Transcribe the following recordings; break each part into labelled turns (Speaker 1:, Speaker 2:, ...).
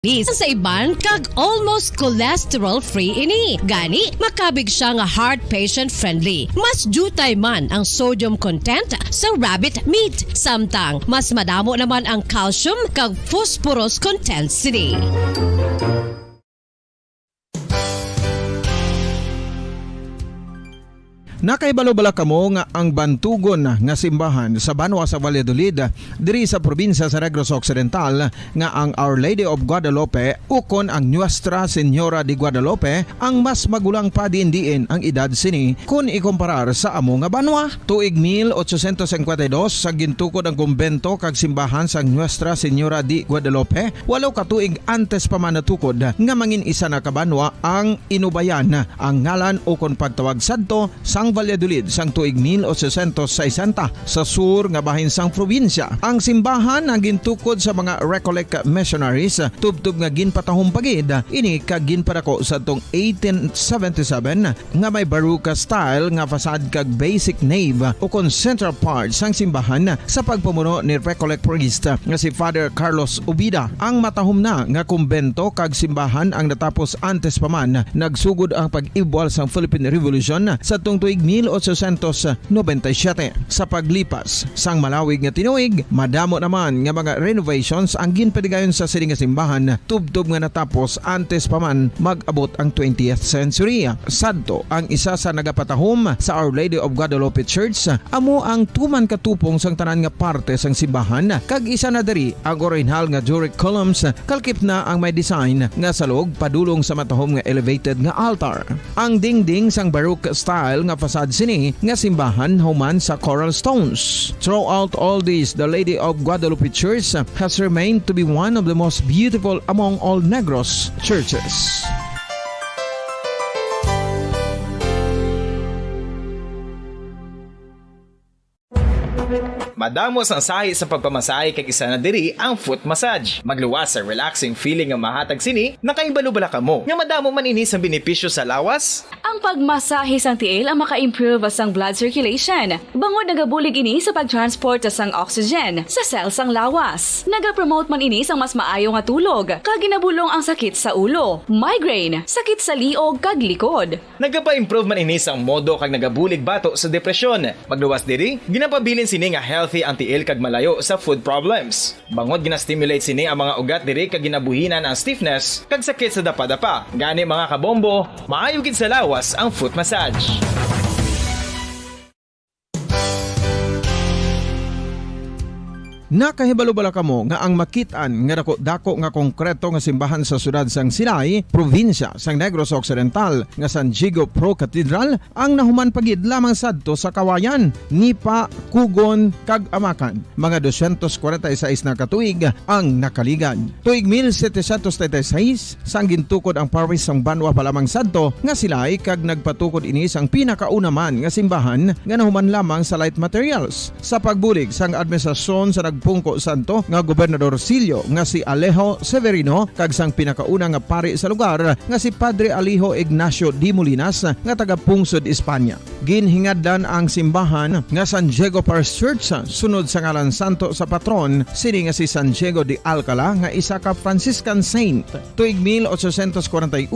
Speaker 1: Sa iban kag almost cholesterol free ini. Gani makabig siya nga heart patient friendly. Mas jutay man ang sodium content sa rabbit meat. Samtang mas madamo naman ang calcium kag phosphorus content sini.
Speaker 2: Nakaibalo-bala kamo nga ang bantugon nga simbahan sa Banwa sa Valladolid diri sa probinsya sa Negros Occidental nga ang Our Lady of Guadalupe ukon ang Nuestra Señora de Guadalupe ang mas magulang pa diin ang edad sini kung ikomparar sa amo nga banwa. Tuig 1852 sa gintukod ang kumbento kag simbahan sa Nuestra Señora de Guadalupe, walo ka tuig antes pa man natukod nga mangin isa na kabanwa ang inubayan ang ngalan ukon pagtawag sadto sang Valladolid sang tuig 1860 sa sur nga bahin sang probinsya. Ang simbahan ang gintukod sa mga Recollect missionaries tubtub nga ginpatahong pagid ini kag ginpadako sa tong 1877 nga may baroque style nga fasad kag basic nave ukon central part sang simbahan sa pagpamuno ni Recollect priest nga si Father Carlos Ubida. Ang matahom na nga kumbento kag simbahan ang natapos antes pa man nagsugod ang pag-ibwal sang Philippine Revolution sa tong tuig 1897. Sa paglipas sang malawig nga tinuig, madamo naman nga mga renovations ang ginpadigayon sa sining nga simbahan tubtob nga natapos antes pa man mag-abot ang 20th century. Sadto ang isa sa nagapatahom sa Our Lady of Guadalupe Church amo ang tuman katupong sang tanan nga parte sang simbahan kag isa na diri ang original nga Doric columns kalkip na ang may design nga salog padulong sa matahom nga elevated nga altar. Ang dingding sang baroque style nga fasad sini nga simbahan human sa coral stones. Throughout all this, the Lady of Guadalupe Church has remained to be one of the most beautiful among all Negros churches.
Speaker 3: Madamo ang sahi sa pagpamasahe kag isa na diri ang foot massage. Magluwas sa relaxing feeling nga mahatag sini, nakaibalo-bala ka mo. Nga madamo man ini sa benepisyo sa lawas.
Speaker 4: Ang pagmasahe sang tiil ang maka-improve sang blood circulation. Bangod nagabulig ini sa pagtransport sang oxygen sa cells sang lawas. Nagapromote man ini sang mas maayo nga tulog, kag ginabulong ang sakit sa ulo, migraine, sakit sa liog kag likod.
Speaker 3: Nagapa-improve man ini sang modo kag nagabulig bato sa depresyon. Magluwas diri, ginapabilin sini nga healthy ang tiil kag malayo sa food problems. Bangod gina-stimulate sini ang mga ugat diri kag ginabuhinan ang stiffness kag sakit sa dapa-dapa. Gani mga kabombo, maayo gid sa lawas ang foot massage.
Speaker 2: Nakahibalo-bala kamo nga ang makitaan nga dako nga konkreto nga simbahan sa sudad sang Sinay, probinsya sang Negros Occidental nga San Diego Pro Cathedral ang nahuman pagid lamang sadto sa Kawayan, Nipa, Kugon kag Amakan. Mga 246 na katuig ang nakaligan. Tuig 1736 sang gintukod ang parish sang Banwa pa lamang sadto nga Silay kag nagpatukod ini sang pinakauna man nga simbahan nga nahuman lamang sa light materials. Sa pagbulig sang administrasyon sa Pungko Santo nga Gobernador Silio nga si Alejo Severino kag sang pinakauna nga pari sa lugar nga si Padre Alijo Ignacio de Molinas nga taga Pungsod, Espanya. Ginhingaddan ang simbahan nga San Diego Parish Church sunod sa ngalan santo sa patron sini nga si San Diego de Alcala nga isa ka Franciscan saint. Tuig 1841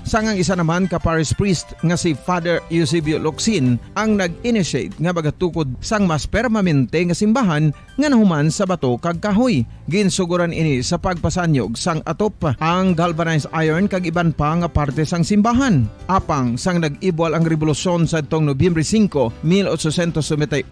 Speaker 2: sang ang isa naman ka parish priest nga si Father Eusebio Locsin ang nag-initiate nga bagatukod sang mas permanente nga simbahan nga nahuman sa bato kag kahoy. Ginsuguran ini sa pagpasanyog sang atop ang galvanized iron kag iban pa nga parte sang simbahan. Apang sang nag-ibwal ang revolusyon sa tong Nobyembre 5, 1898,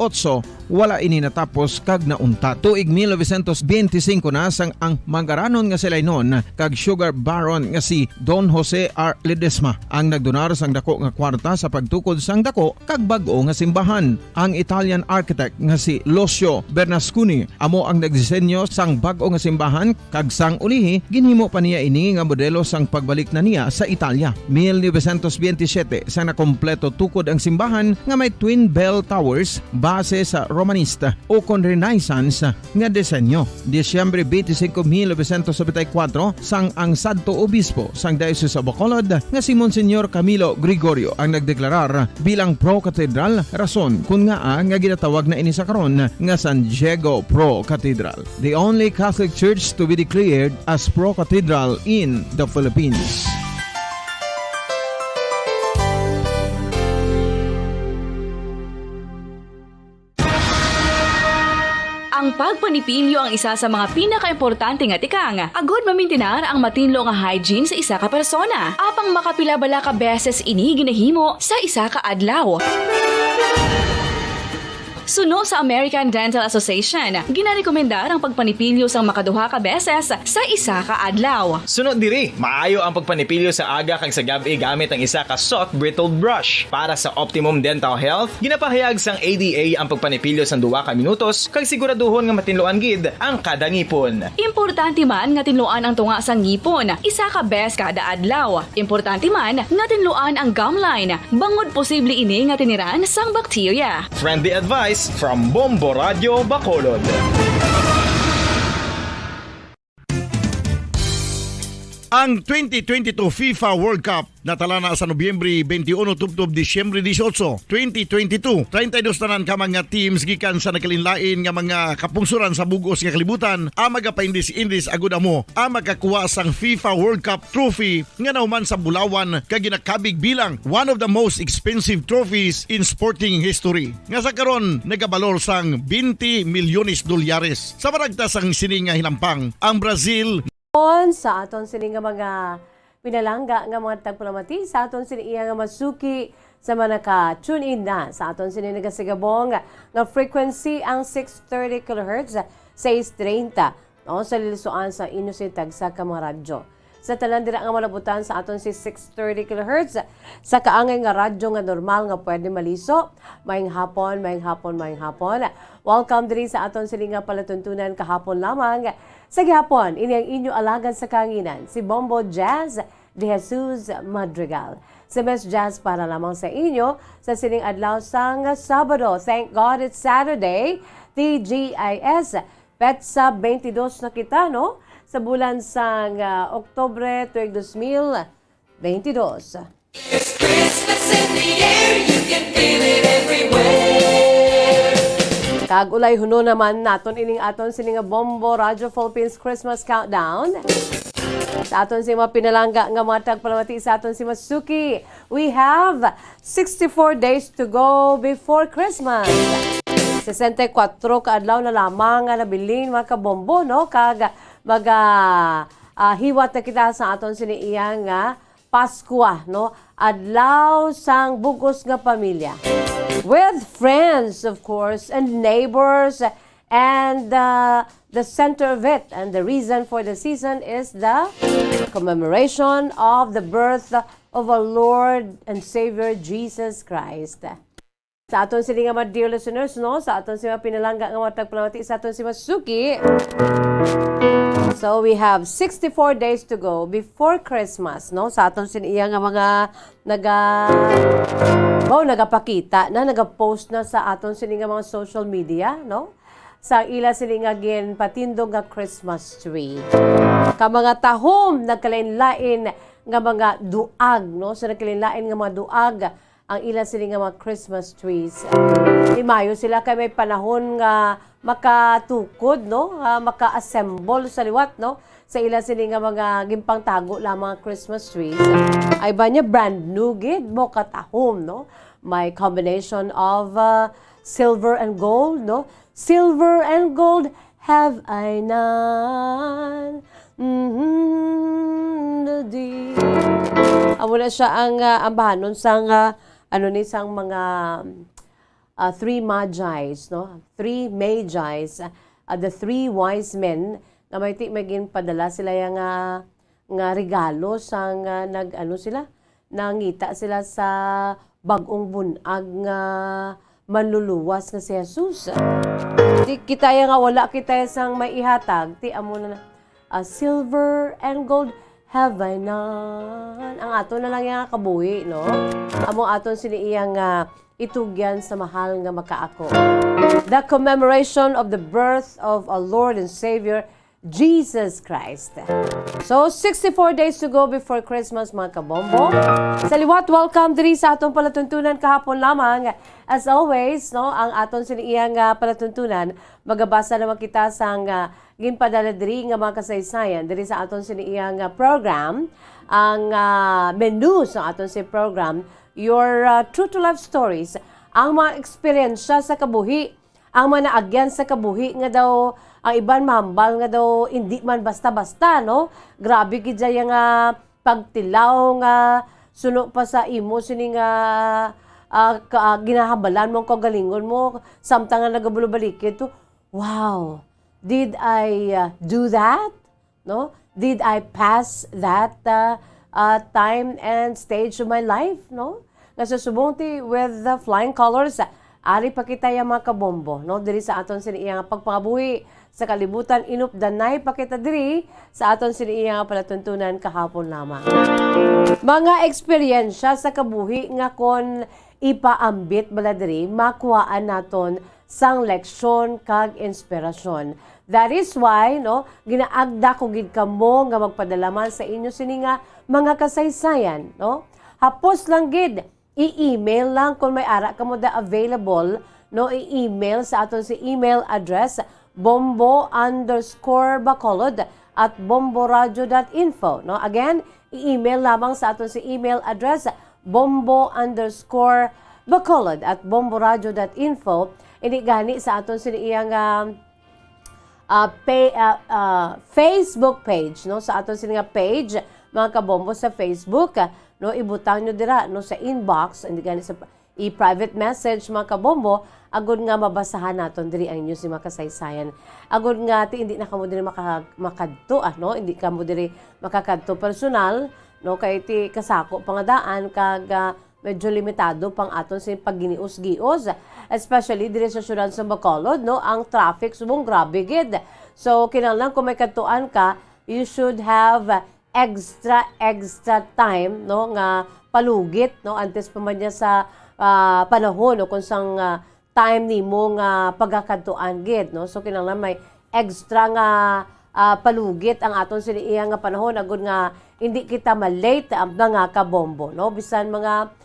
Speaker 2: wala ini natapos kag naunta. Tuig 1925 na sang ang manggaranon nga silay noon kag sugar baron nga si Don Jose R. Ledesma ang nagdonar sang dako nga kwarta sa pagtukod sang dako kag bag-o nga simbahan. Ang Italian architect nga si Lucio Bernasconi amo ang nagdisenyo sang bag-o nga simbahan kag sang ulihi ginhimo pa niya ini nga modelo sang pagbalik na niya sa Italia. 1927 sang nakompleto tukod ang simbahan nga may twin bell towers base sa Romanista o kon Renaissance nga disenyo. Disyembre 25, 1974 sang ang sadto obispo sang Diocese of Bacolod nga si Monsignor Camilo Gregorio ang nagdeklarar bilang pro-cathedral, rason kung nga ginatawag na ini sa karon nga San Diego Pro Cathedral, the only Catholic church to be declared as pro-cathedral in the Philippines.
Speaker 4: Ang pagpanipilyo ang isa sa mga pinaka-importante nga tikang. Agod mamintinar ang matinlo nga hygiene sa isa ka persona. Apang makapilabala ka beses ini ginahimo sa isa ka adlaw. Suno sa American Dental Association, ginarekomendar ang pagpanipilyo sang makaduha ka beses sa isa ka adlaw.
Speaker 3: Sunod diri, maayo ang pagpanipilyo sa aga kag sa gabi gamit ang isa ka soft brittled brush. Para sa optimum dental health, ginapahayag sang ADA ang pagpanipilyo sang 2 ka minutos kag siguraduhon nga matinloan gid ang kada ngipon.
Speaker 4: Importante man nga tinluan ang tunga sang ngipon, isa ka bes kada adlaw. Importante man nga tinluan ang gum line, bangod posible ini nga tiniran sang bakterya.
Speaker 3: Friendly advice from Bombo Radio Bacolod.
Speaker 5: Ang 2022 FIFA World Cup natala na sa Nobyembre 21 tubtob Disyembre 18, 2022. 32 tanan ka mga teams gikan sa nakalinlain nga mga kapungsuran sa bugos nga kalibutan ang magapaindis-indis agud amo ang makakuha sang FIFA World Cup trophy nga nauman sa Bulawan kag ginakabig bilang one of the most expensive trophies in sporting history. Nga sa karon nagabalor sang 20 milyones dolyares. Sa baragta sang sini nga hinampang ang Brazil
Speaker 6: sa aton sini nga mga pinalangga nga mga tagpalamati sa aton sini iya nga masuki sa mga naka-tune in na sa aton sini nagasigabong nga frequency ang 630 kHz 630 no sa lilisuan sa inusitag sa radyo. Sa tanan dira nga malabutan sa aton si 630 kHz sa kaangay nga radyo nga normal nga pwede maliso. Maayong hapon, maayong hapon, maayong hapon. Welcome diri sa aton sini nga palatuntunan kahapon lamang. Sa gihapon, ini ang inyo alagan sa kanginan, si Bombo Jazz de Jesus Madrigal. Si Miss Jazz para lamang sa inyo sa sining adlaw sang Sabado. Thank God it's Saturday, TGIS. Petsa 22 na kita, no? Sa bulan sang Oktubre tuig 2022.
Speaker 7: It's Christmas in the air, you can feel it everywhere.
Speaker 6: Kag-ulay huno naman naton ining aton sining nga Bombo Radio Philippines Christmas Countdown. Sa aton si mga pinalangga nga mga tagpalamati sa aton si Masuki. We have 64 days to go before Christmas. 64 ka adlaw na lamang nga nabilin mga kabombo, no? Kag hiwat na kita sa aton siniiya nga Pasko, no? Adlaw sang bugos nga pamilya. With friends, of course, and neighbors, and the center of it, and the reason for the season is the commemoration of the birth of our Lord and Savior Jesus Christ. Sa aton sila nga mga dear listeners, no? Sa aton sila pinalangga nga mga tagpalamati sa aton si Masuki. So we have 64 days to go before Christmas, no? Sa aton siniya nga mga nagapakita na nagapost na sa aton sini nga mga social media, no? Sa ila sini nga gin patindog nga Christmas tree. Ka mga tahom nagkalain-lain nga mga duag, no? Sa nagkalain-lain nga mga duag ang ila sini nga mga Christmas trees. Mayo sila kay may panahon nga makatukod, no? Maka-assemble sa liwat, no? Sa ila sini nga mga gimpang tago lamang Christmas trees. Ay ba niya brand new gid mo katahom, no? May combination of silver and gold, no? Silver and gold have I none. Amo na siya ang ambahanon sang sang mga three magi's, no? Three magi's, the three wise men na may maging padala sila yung nga regalo sang sila nangita sila sa bagong bunag nga manluluwas nga si Jesus. Di kita nga wala kita sang maihatag, ti amo na silver and gold have I none. Ang ato na lang yung kabuhi, no? Amo aton siniiyang itugyan sa mahal nga makaako. The commemoration of the birth of our Lord and Savior Jesus Christ. So, 64 days to go before Christmas, mga kabombo. Sa liwat, welcome diri sa atong palatuntunan kahapon lamang. As always, no, ang aton siniyang palatuntunan, magabasa naman kita sa ginpadala diri nga mga kasaysayan diri sa aton siniyang program. Ang menu sa aton si program, your true to life stories, ang mga eksperyensya sa kabuhi, ang mga naagyan sa kabuhi nga daw ang iban mahambal nga daw hindi man basta-basta, no? Grabe gid jay nga pagtilaw nga suno pa sa imo sini nga ginahambalan mo kagalingon mo samtang nga nagabulubalik to. Wow. Did I do that? No? Did I pass that time and stage of my life, no? Nga subong ti with the flying colors, ari pa kita yung mga kabombo, no? Diri sa aton siniyang pagpangabuhi sa kalibutan, inupdanay pa kita diri sa aton siniyang palatuntunan kahapon lamang. Mga eksperyensya sa kabuhi nga kon ipaambit bala diri, makuhaan naton sang leksyon kag inspirasyon. That is why, no, ginaagda ko gid kamo nga magpadalaman sa inyo sini nga mga kasaysayan, no? Hapos lang gid, i-email lang kung may ara kamo da available, no, i-email sa aton si email address bombo_bacolod@bomboradio.info, no? Again, i-email lamang sa aton si email address bombo_bacolod@bomboradio.info. Ini gani sa aton siniyang Facebook page, no? Sa aton siniyang page, mga kabombo sa Facebook, no, ibutang nyo dira, no, sa inbox, hindi gani sa i-private message, mga kabombo, agud nga mabasahan naton diri ang news ni mga kasaysayan. Agud nga ti hindi na kamo diri makadto, no? Hindi kamo diri makakadto personal, no, kay ti kasako pangadaan kag medyo limitado pang aton sa pagginius-gios, especially diri sa syudad sa Bacolod, no? Ang traffic subong grabe gid. So kinahanglan kung may kadtuan ka, you should have extra time, no, nga palugit, no, antes pa man niya sa panahon, no, kung sang time nimo nga pagkakadtuan gid, no. So kinahanglan may extra nga palugit ang aton siniya nga panahon agud nga hindi kita malate ang mga kabombo, no, bisan mga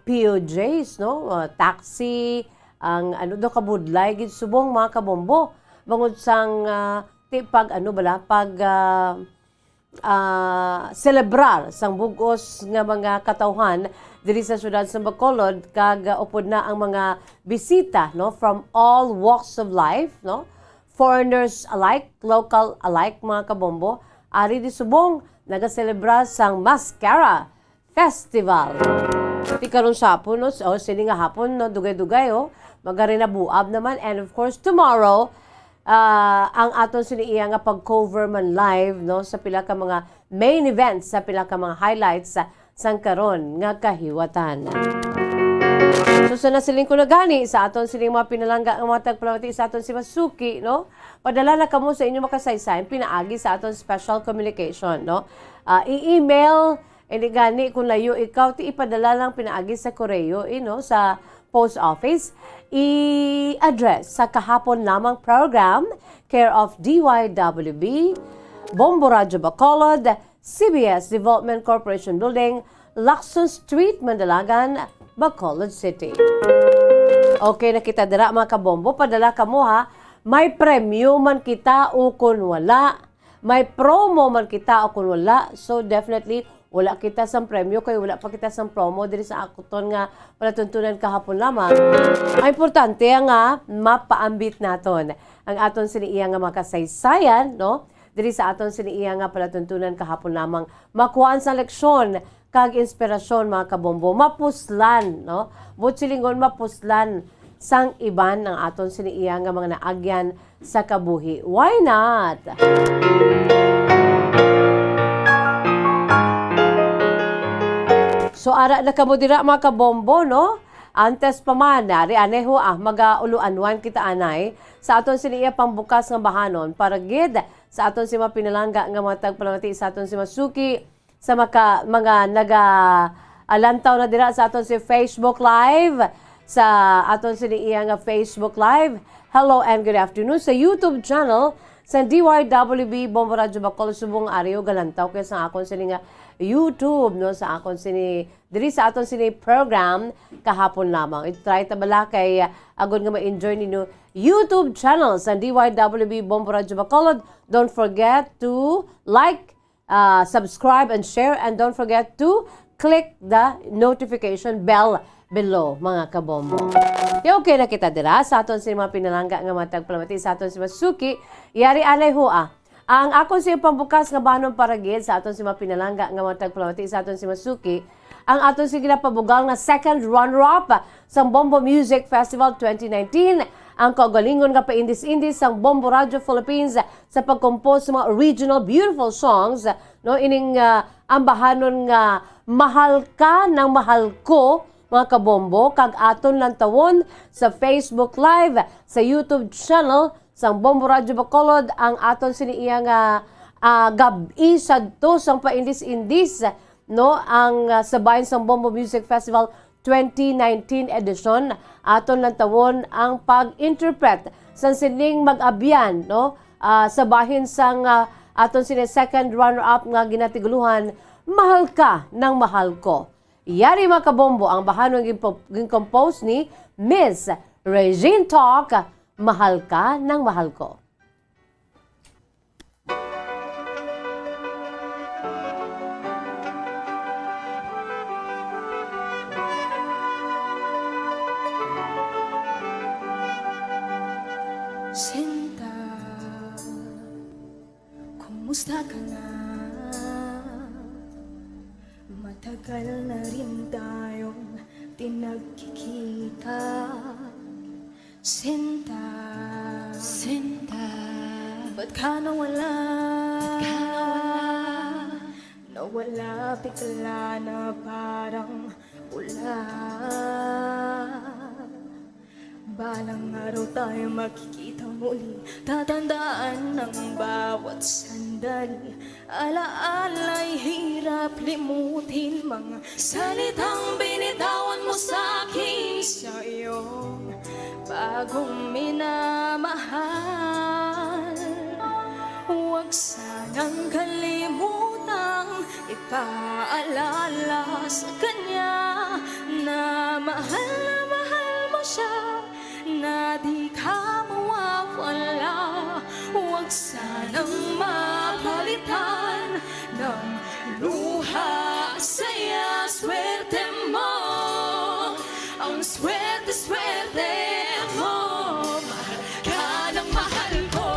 Speaker 6: POJs, no, taxi, ang ano do kabudlay gid subong mga kabombo bangod sang pag celebrar sang bugos nga mga katawhan diri sa syudad sa Bacolod kag upod na ang mga bisita, no, from all walks of life, no, foreigners alike, local alike, mga kabombo, ari di subong nagaselebrar sang Mascara Festival. Ti karon sapon, no, sini nga hapon, no, dugay-dugay, magarina buab naman, and of course tomorrow ang aton siniya nga pag-cover man live, no, sa pila ka mga main events, sa pila ka mga highlights sang karon nga kahiwatan. So sa nasiling ko na gani sa aton sining mga pinalangga nga mga tagpalamati sa aton si Masuki, no, padala na kamo sa inyo makasaysayan pinaagi sa aton special communication, no, i-email hindi gani kung layo ikaw ti ipadala lang pinaagi sa koreo, no, sa post office, i-address sa kahapon lamang program, care of DYWB, Bombo Radio Bacolod, CBS Development Corporation Building, Lacson Street, Mandalagan, Bacolod City. Okay, nakita dira mga kabombo, padala ka mo ha, may premyo man kita o kung wala, may promo man kita o kung wala, so definitely wala kita sang premyo kay wala pa kita sang promo diri sa akuton nga palatuntunan kahapon lamang. Ang importante nga mapaambit naton ang aton siniya nga makasaysayan, no, diri sa aton siniya nga palatuntunan kahapon lamang, makuhaan sa leksyon kag inspirasyon, mga kabombo, mapuslan, no, butsilingon mapuslan sang iban ng aton siniya nga mga naagyan sa kabuhi. Why not? So ara na kamo dira mga kabombo, no? Antes pa man, nari aneho magauluanwan kita anay sa aton siniya pambukas nga bahanon para gid sa aton si mapinalangga nga mga tagpalamati sa aton si Masuki sa mga alantaw na dira sa aton si Facebook Live, sa aton siniya nga Facebook Live. hello and good afternoon sa YouTube channel sa DYWB Bombo Radyo Bacolod subong Ario Galantaw kaya sa akon sini nga YouTube no sa akon sini diri sa aton sini program kahapon lamang. I-try ta bala kay agod nga ma-enjoy ninyo YouTube channel sa DYWB Bombo Radyo Bacolod. Don't forget to like, subscribe and share, and don't forget to click the notification bell below, mga kabombo. Okay na kita dira sa aton sa mga pinalangga nga matag palamati sa aton si Masuki. Yari alay hoa. Ang akon sa pambukas nga banon para gid sa aton si mga pinalangga nga matag palamati sa aton si Masuki. Ang aton si ginapabugal nga second runner-up sa Bombo Music Festival 2019. Ang kaugalingon nga pa-indis-indis sang Bombo Radio Philippines sa pag-compose sa mga original beautiful songs no ining ambahanon nga Mahal Ka ng Mahal Ko, mga kabombo, kag aton lang tawon sa Facebook Live, sa YouTube channel sang Bombo Radio Bacolod ang aton siniiya nga gabi sadto sang paindis-indis no ang sabayan sang Bombo Music Festival 2019 edition. Aton lang tawon ang pag-interpret sang sining mag-abyan no sa bahin sang aton sini second runner-up nga ginatiguluhan Mahal Ka ng Mahal Ko. Yari mga kabombo ang bahanong compose ni Miss Regine Talk, Mahal Ka ng Mahal Ko.
Speaker 8: Sinta, kumusta ka na? Matagal na rin tayong tinagkikita. Sinta, Sinta, ba't ka nawala? Nawala bigla na parang pula. Balang araw tayo makikita muli, tatandaan ng bawat sandali. Alaala'y hirap limutin, mga salitang binitawan mo sa'kin sa iyong bagong minamahal. Huwag sanang kalimutang ipaalala sa kanya na mahal mo siya, na di ka mawawala. Huwag sanang mapalitan ng luha, saya, swerte mo. Ang swerte mo, mahal ka ng mahal ko.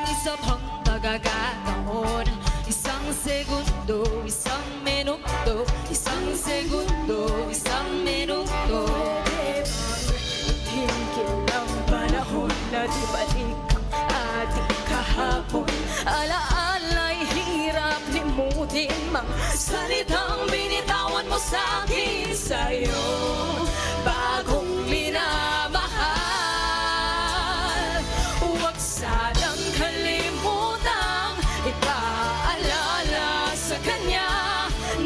Speaker 9: Isa pang pagkakataon, isang segundo, isang minuto, isang segundo, isang minuto.
Speaker 8: Pwede bang tingin ang panahon na di balik ang ating kahapon? Alaala'y hirap limutin, mga salitang binitawan mo sa'kin sa iyong bagong minamahal. Huwag sanang kalimutang ipaalala sa kanya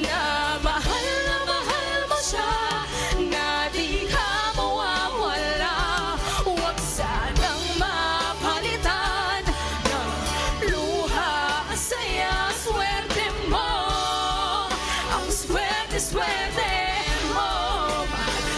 Speaker 8: na mahal mo siya, na di ka mawawala. Huwag sanang mapalitan ng luha, saya, swerte mo. Ang swerte mo, mahal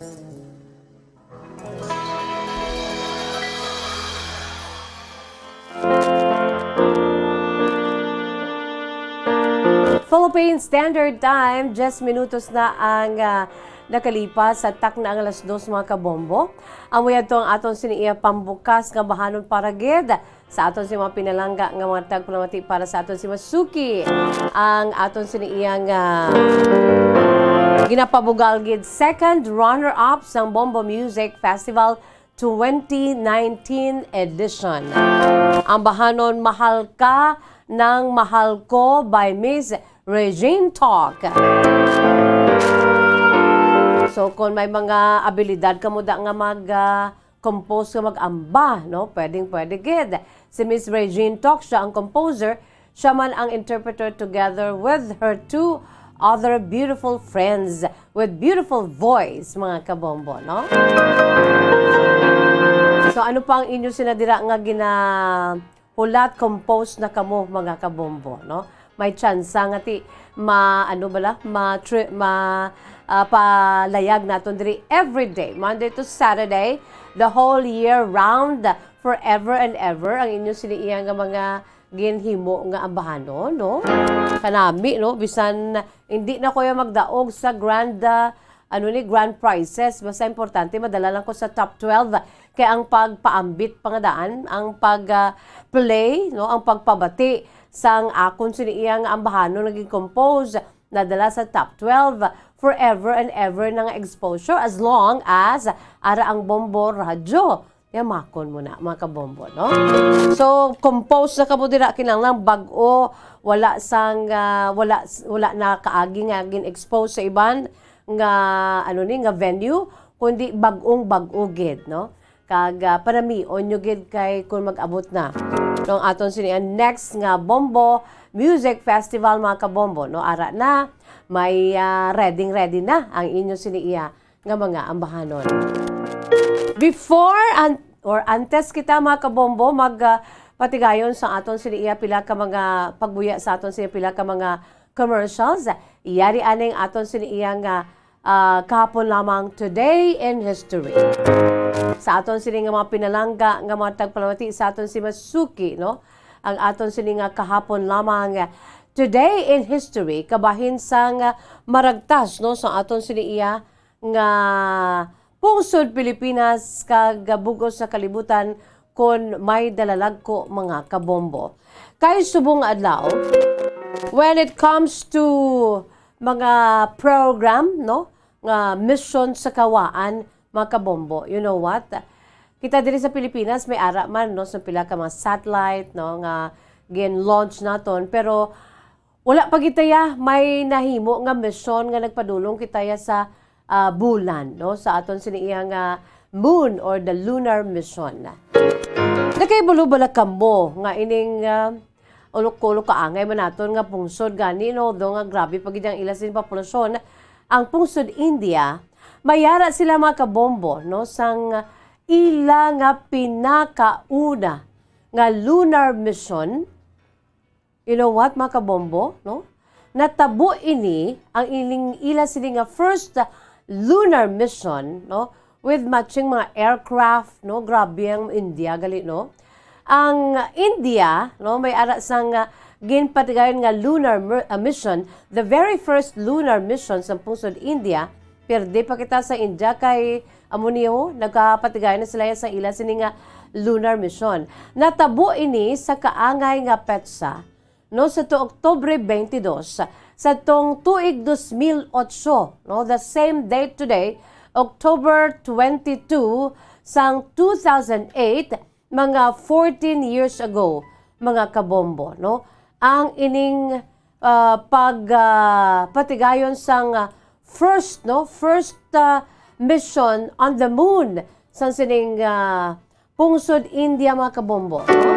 Speaker 6: Philippine Standard Time, 10 minutos na ang nakalipas sa tak na ang alas 2 mga kabombo. Amoy ato ang aton siniya pambukas nga bahanon para gid sa aton si mga pinalangga nga mga tagpulamati para sa aton si Masuki. Ang aton siniya nga ginapabugal gid second runner-up sa Bombo Music Festival 2019 edition. Ang bahanon Mahal Ka ng Mahal Ko by Miss Regine Talk. So kung may mga abilidad ka mo da nga mag-compose ka mag-amba, no? Pwede gid. Si Miss Regine Talk, siya ang composer, siya man ang interpreter together with her two other beautiful friends with beautiful voice, mga kabombo, no? So ano pa ang inyo sinadira nga hulat compose na kamo mga kabombo, no? May chance nga ti palayag naton diri every day, Monday to Saturday, the whole year round, forever and ever ang inyo siniiya nga mga ginhimo nga ambahanon, no? Kanami, no? Bisan hindi na ko magdaog sa grand grand prizes, basta importante madala lang ko sa top 12 kaya ang pagpaambit pangadaan, ang pag-play, no, ang pagpabati sang akon siniiyang ambahano naging compose nadala sa top 12 forever and ever ng exposure as long as ara ang Bombo radyo. Yamakon mo na mga kabombo, no? So compose na kamo dira kinahanglan bag-o wala na kaagi nga gin-expose sa iban nga nga venue kundi bag-o gid, no? Kag panamion nyo gid kay kung mag-abot na nung aton sinian next nga Bombo Music Festival mga kabombo, no? Ara na may ready na ang inyo siniya nga mga ambahanon. Before or antes kita mga kabombo patigayon sa aton siniya pila ka mga pagbuya sa aton siniya pila ka mga commercials, iyari aning aton siniya nga kahapon lamang today in history. Sa aton sini nga mga pinalangga nga mga tagpalamati sa aton si Masuki, no? Ang aton sini nga kahapon lamang today in history kabahin sang maragtas, no, sa aton sini iya nga pungsod Pilipinas kag bugos sa kalibutan kon may dalalag ko mga kabombo. Kay subong adlaw when it comes to mga program, no, nga mission sa kawaan mga kabombo, you know what? Kita diri sa Pilipinas may ara man, no, sa pila ka mga satellite, no, nga gin-launch naton pero wala pa kitaya may nahimo nga mission nga nagpadulong kitaya sa bulan, no, sa aton siniya nga moon or the lunar mission. Nakaibalo-bala kamo nga ining ulok-ulok kaangay man naton nga pungsod gani, no, do nga grabe pagid ang ilasin populasyon ang pungsod India, mayara sila mga kabombo, no, sang ila nga pinakauna nga lunar mission. You know what mga kabombo, no? Natabo ini ang ila sini nga first lunar mission, no, with matching mga aircraft, no, grabe ang India gali, no. Ang India, no, may ara sang ginpatigayon nga lunar mission, the very first lunar mission sa pungsod India, perde pa kita sa India kay amuniyo, nagkapatigayon na sila sa ila sini nga lunar mission. Natabo ini sa kaangay nga petsa, no, sa Oktubre 22, sa tong tuig 2008, no, the same date today, October 22, sang 2008, mga 14 years ago, mga kabombo, no? Ang ining patigayon sang first mission on the moon sang sining pungsod India mga kabombo, no?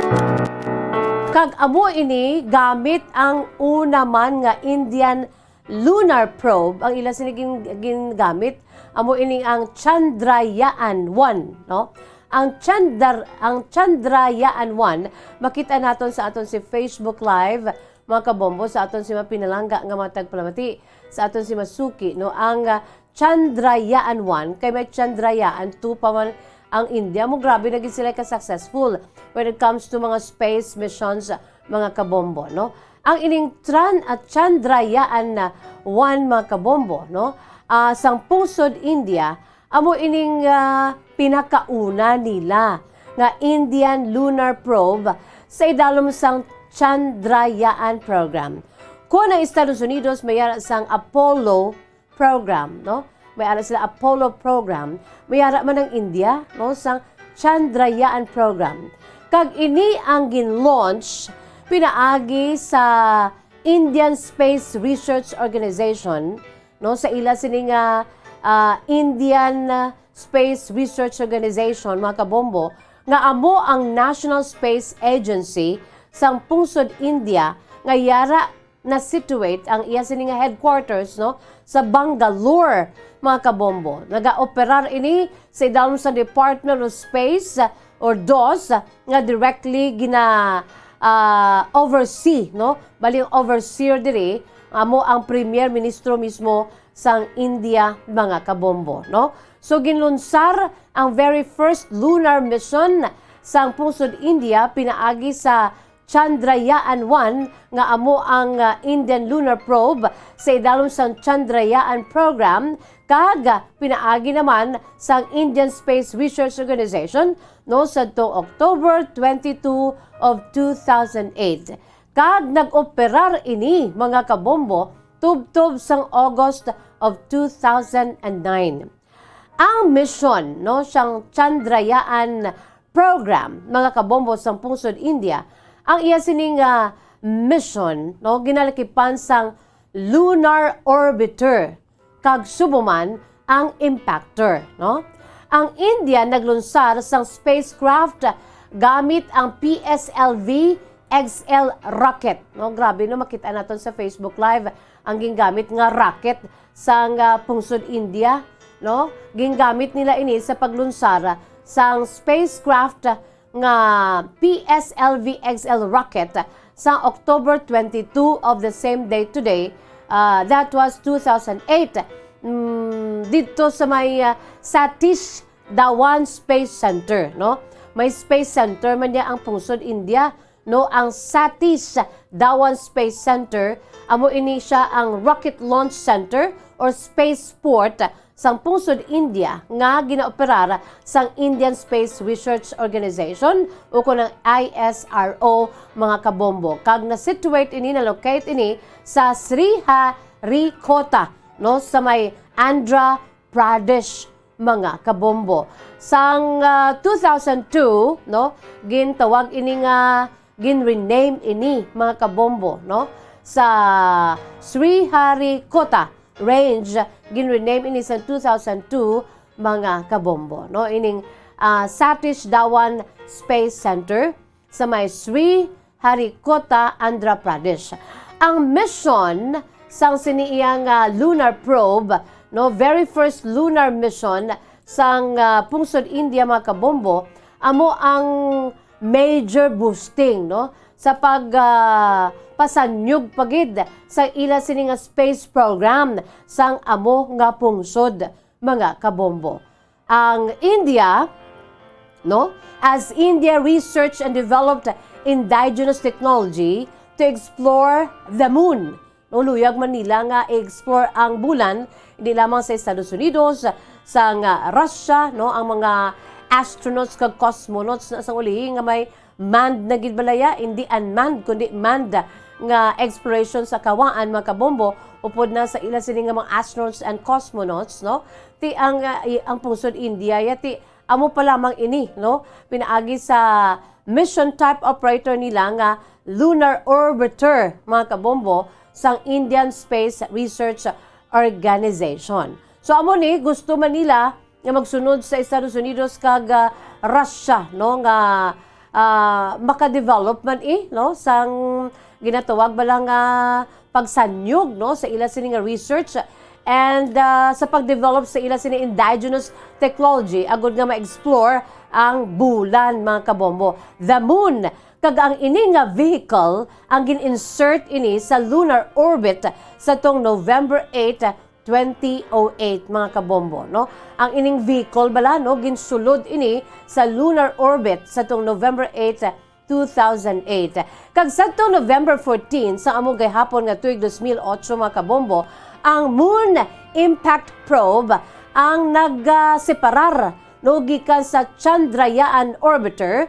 Speaker 6: Kag amo ini gamit ang una man nga Indian lunar probe, ang ila sining gingamit amo ini ang Chandrayaan-1, no? Ang Chandrayaan-1, makita naton sa aton si Facebook Live, mga kabombo, sa aton si mapinalangga nga matag palamati, sa aton si Masuki, no? Ang Chandrayaan-1 kay may Chandrayaan-2 pa man ang India mo. Grabe naging sila ka-successful when it comes to mga space missions, mga kabombo, no? Ang ining Chandrayaan-1 mga kabombo, no? Sang pusod India, amo ining pinakauna nila nga Indian lunar probe sa idalom sang Chandrayaan program. Kung ang Estados Unidos may ara sang Apollo program, no? May ara sila Apollo program, may ara man ang India, no, sang Chandrayaan program. Kag ini ang gin-launch pinaagi sa Indian Space Research Organization, no, sa ila sining Indian Space Research Organization, mga kabombo, nga amo ang National Space Agency sang pungsod India nga yara na situate ang iya sini nga headquarters, no, sa Bangalore, mga kabombo. Naga-operar ini sa idalom sa Department of Space or DOS nga directly gina oversee, no, bali ang overseer diri amo ang Premier Ministro mismo sang India, mga kabombo, no. So ginlunsar ang very first lunar mission sang pusod India pinaagi sa Chandrayaan-1 nga amo ang Indian lunar probe sa idalom sang Chandrayaan program kag pinaagi naman sang Indian Space Research Organization, no, sa October 22 of 2008. Kag nag-operar ini, mga kabombo, tubtob sang August of 2009. Ang mission, no, siyang Chandrayaan program, mga kabombo sang pungsod India, ang iya sining mission, no, ginalakipan sang lunar orbiter kag subuman ang impactor, no. Ang India naglunsar sang spacecraft gamit ang PSLV XL rocket, no. Grabe, no, makita naton sa Facebook Live ang gingamit nga rocket sang pungsod India, no. Gingamit nila ini sa paglunsar sang spacecraft nga PSLV XL rocket sa October 22 of the same day today. That was 2008. Dito sa may Satish Dhawan Space Center, no? May space center man niya ang pungsod India, no, ang Satish Dhawan Space Center. Amo ini siya ang rocket launch center or spaceport sang pungsod India nga ginaoperara sang Indian Space Research Organization o kunang ISRO, mga kabombo. Kag na-situate ini, na-locate ini sa Sriharikota, no, sa may Andhra Pradesh, mga kabombo. Sang 2002, no, gintawag ini nga, gin-rename ini, mga kabombo, no, sa Sriharikota Range, gin-rename ini sa 2002, mga kabombo, no. Ining Satish Dhawan Space Center sa may Sriharikota, Andhra Pradesh. Ang mission sang siniiyang lunar probe, no, very first lunar mission sang pungsod India, mga kabombo, amo ang major boosting, no, sa pasanyog pagid sa ila sini nga space program sang amo nga pungsod, mga kabombo. Ang India, no, as India researched and developed indigenous technology to explore the moon. No, luyag Manila nga i-explore ang bulan, hindi lamang sa Estados Unidos, sa Russia, no, ang mga astronauts kag cosmonauts na sa uli nga may manned na gidbalaya, hindi unmanned kundi manned nga exploration sa kawaan, mga kabombo, upod na sa ila sini nga mga astronauts and cosmonauts, no. Ti ang pungsod India ti amo pa lamang ini, no, pinaagi sa mission type operator nila nga lunar orbiter, mga kabombo, sang Indian Space Research Organization. So amo ni gusto man nila nga magsunod sa Estados Unidos kag Russia, no, nga maka-develop man no, sang ginatawag ba lang pagsanyog, no, sa ila sini nga research and sa pag-develop sa ila sini indigenous technology agud nga ma-explore ang bulan, mga kabombo, the moon. Kag ang ini nga vehicle ang gin-insert ini sa lunar orbit sa tong November 8, 2008 mga kabombo, no? Ang ining vehicle bala, no, ginsulod ini sa lunar orbit sa tong November 8, 2008. Kag sadto November 14 sa among gayhapon nga tuig 2008 mga kabombo, ang Moon Impact Probe ang nagseparar no gikan sa Chandrayaan orbiter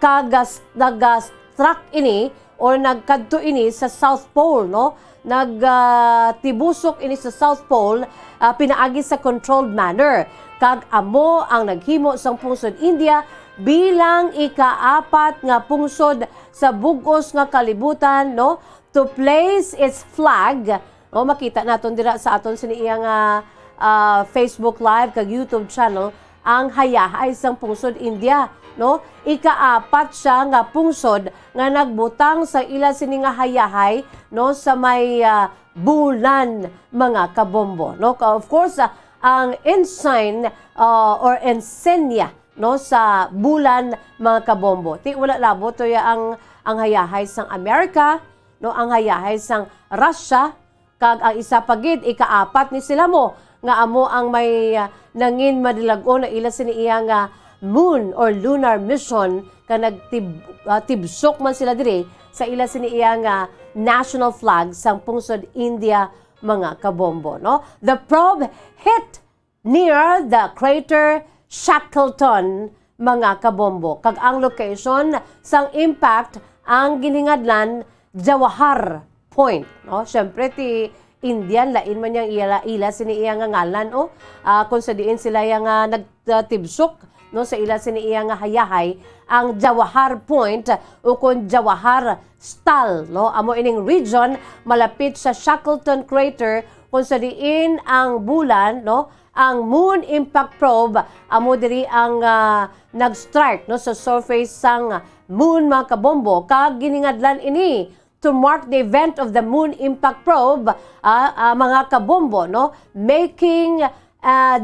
Speaker 6: kag nag-struck ini or nagkadto ini sa South Pole, no? Nagtibusok ini sa South Pole pinaagi sa controlled manner. Kag amo ang naghimo sang pungsod India bilang ika-4 nga pungsod sa bugos nga kalibutan, no, to place its flag. No, makita naton dira sa aton siniya nga Facebook Live kag YouTube channel ang hayahay sang pungsod India, no? Ika-4 siya nga pungsod nga nagbutang sa ila sini nga hayahay, no, sa may bulan mga kabombo, no? Of course, ang ensign or insenya, no, sa bulan mga kabombo. Ti wala labo to ya ang hayahay sang Amerika, no, ang hayahay sang Russia, kag ang isa pagid ika-4 ni sila mo nga amo ang may nangin madilag-o na ila siniya nga moon or lunar mission ka nagtibsok man sila dire sa ila siniya nga national flag sang pungsod India mga kabombo, no? The probe hit near the crater Shackleton mga kabombo. Kag ang location sang impact ang giningadlan Jawahar Point, no? Syempre ti Indian lain man yang ila sini iya nga ngalan o kung sa diin sila yang nagtibsok, no, sa ila sini iya nga hayahay ang Jawahar Point o kung Jawahar Stal, no, amo ining region malapit sa Shackleton crater kung sa diin ang bulan, no, ang Moon Impact Probe amo diri ang nag-strike, no, sa surface sang moon mga kabombo. Kag giningadlan ini to mark the event of the Moon Impact Probe, mga kabombo, no, making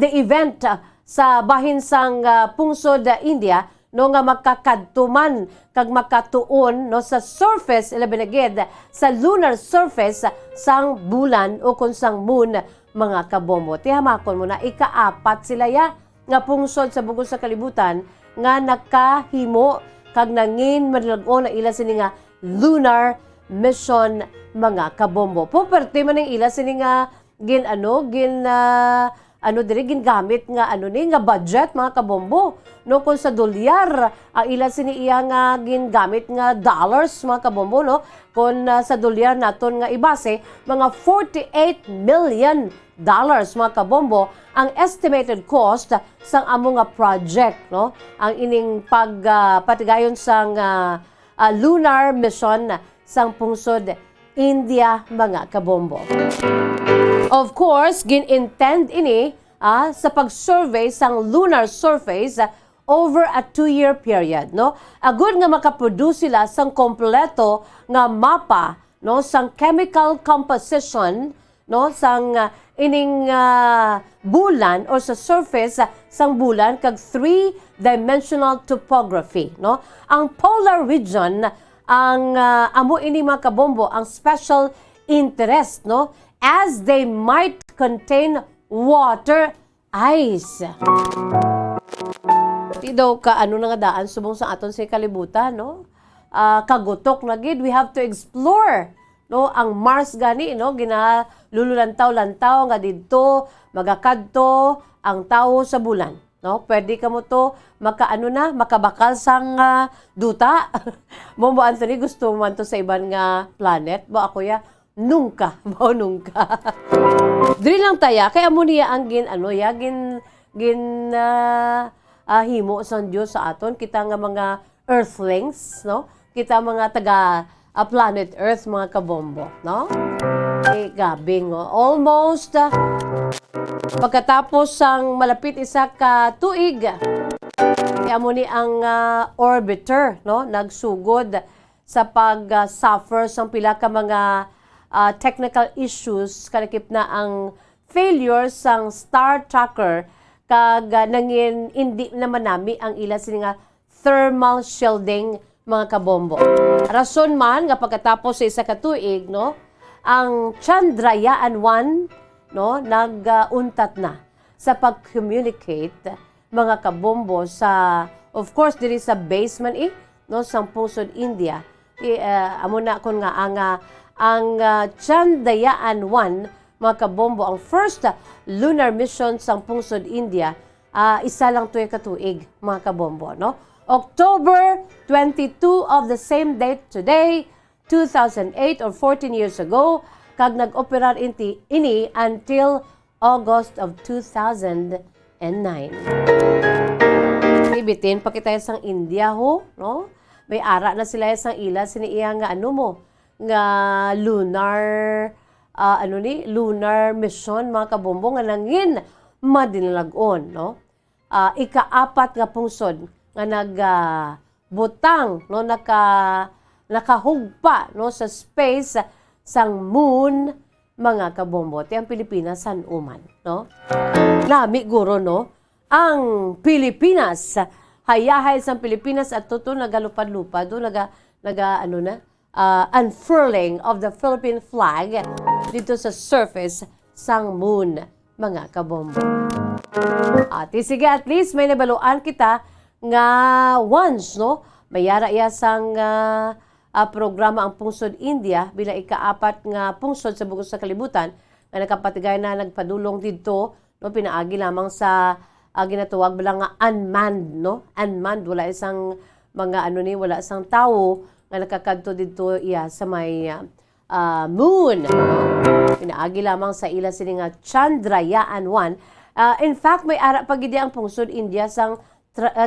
Speaker 6: the event sa bahin sang pungsod India, no, nga makakadtuman kag makatuon, no, sa surface ilabinagid sa lunar surface sang bulan o kun sang moon mga kabombo. Tihamakon mo na ika-4 sila ya nga pungsod sa bugos sa kalibutan nga nakahimo kag nangin madilag-o na ila sini nga lunar mission mga kabombo. Puperti man ang ila sini nga diri gingamit nga ni nga budget mga kabombo, no, kung sa dolyar ang ila sini iya nga gingamit nga dollars mga kabombo, no, kung sa dolyar naton nga ibase mga $48 million mga kabombo ang estimated cost sang amo nga project, no, ang ining patigayon sang lunar mission sang pungsod India mga kabombo. Of course, gin-intend ini sa pag-survey sang lunar surface over a 2-year period, no? Agud nga makaproduce sila sang kompleto nga mapa, no, sang chemical composition, no, sang ining bulan or sa surface sang bulan kag 3-dimensional topography, no? Ang polar region ang amo ini mga kabombo ang special interest, no, as they might contain water ice. Di daw ka na nga daan subong sa aton sa kalibutan, no, kagutok na gid, we have to explore, no, ang Mars gani, no, ginalululantaw-lantaw nga didto magakadto ang tawo sa bulan. No, pwede ka mo to makabakal sang duta. Mombo Anthony, gusto mo man to sa ibang planet? Ba ako ya? Nungka. Ba nungka. Dili lang taya, kaya mo niya ang himo sang Dios sa aton. Kita nga mga earthlings, no? Kita mga taga planet Earth, mga kabombo, no? Gabing, almost pagkatapos sang malapit isa ka tuig, kaya mo ni ang orbiter, no, nagsugod sa pag-suffer sang pila ka mga technical issues kanakip na ang failure sang Star Tracker kag nangin hindi naman nami ang ila sini nga thermal shielding mga kabombo. Rason man nga pagkatapos sa isa ka tuig, no, ang Chandrayaan 1 no nag-untat na sa pag-communicate mga kabombo sa, of course, diri sa basement no sa Pungsod India. Amo na kon nga ang Chandrayaan-1 mga kabombo, ang first lunar mission sa Pungsod India, isa lang tuig katuig mga kabombo, no? October 22 of the same date today, 2008 or 14 years ago, kag nag-operar ini until August of 2009. Ibitin pa kita sang India ho, no? May ara na sila sang ila siniiya nga ano mo nga lunar lunar mission mga kabombo nga nangin madinalagon, no? Ikaapat nga pungsod nga nagbutang no nakahugpa no sa space sang moon mga kabombo. Ti ang Pilipinas san uman, no? Lami guro no ang Pilipinas, hayahay sang Pilipinas at tuto nagalupad-lupad do unfurling of the Philippine flag dito sa surface sang moon mga kabombo. At sige, at least may nabaluan kita nga once no mayara iya sang programa ang Pungsod India bilang ikaapat nga pungsod sa bugos sa kalibutan nga nakapatigay na nagpadulong dito no pinaagi lamang sa ginatuwag bilang nga unmanned, no? Unmanned, wala isang mga wala isang tao nga nakakadto dito sa may moon, no? Pinaagi lamang sa ila sini nga Chandrayaan-1. In fact, may ara pagidi ang Pungsod India sang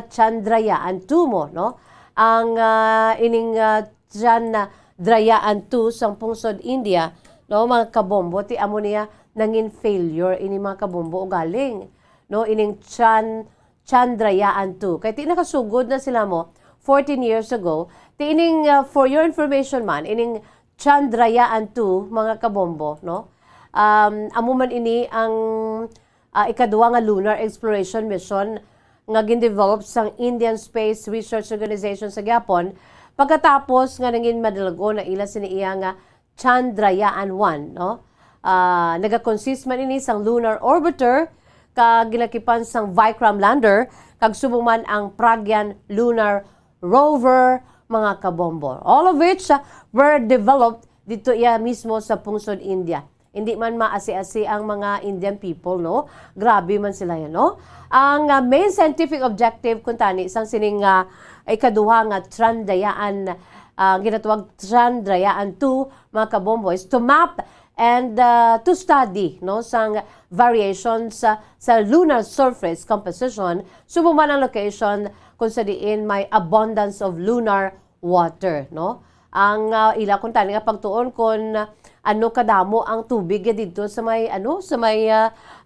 Speaker 6: Chandrayaan-2 mo, no? Ang ining Chandrayaan-2 sang Pungsod India, no, mga kabombo, ti amo niya nangin failure ini mga kabombo o galing, no, ining Chandrayaan-2. Kaya ti nakasugod na sila mo 14 years ago. Ti ining for your information man, ining Chandrayaan-2 mga kabombo, no. Amo man ini ang ikaduwa nga lunar exploration mission nga gin-develop sang Indian Space Research Organization sa Japon pagkatapos nga nangin madalago na ila siniiya nga Chandrayaan-1, no. Naga-consist man ini sang lunar orbiter kag ginakipan sang Vikram lander kag subong man ang Pragyan lunar rover mga kabombo. All of which were developed dito mismo sa Pungsod India. Hindi man maasi-asi ang mga Indian people, no? Grabe man sila yan, no? Ang main scientific objective kuntani isang sining ikaduha nga Chandrayaan ginatawag Chandrayaan-2 mga kabombo is to map and to study no sang variations sa lunar surface composition subong man ang location kung sa diin may abundance of lunar water, no? Ang ila kung tani nga pagtuon kung ano kadamo ang tubig dito sa may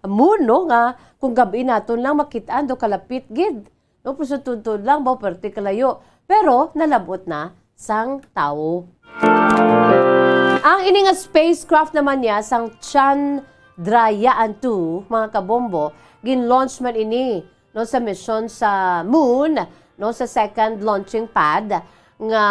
Speaker 6: moon, no, nga kung gabi naton lang makitaan do kalapit gid, no, pero tutud lang ba perti kalayo pero nalabot na sang tao. Ang ini nga spacecraft naman niya sang Chandrayaan-2 mga kabombo gin-launch man ini no sa mission sa moon, no, sa second launching pad nga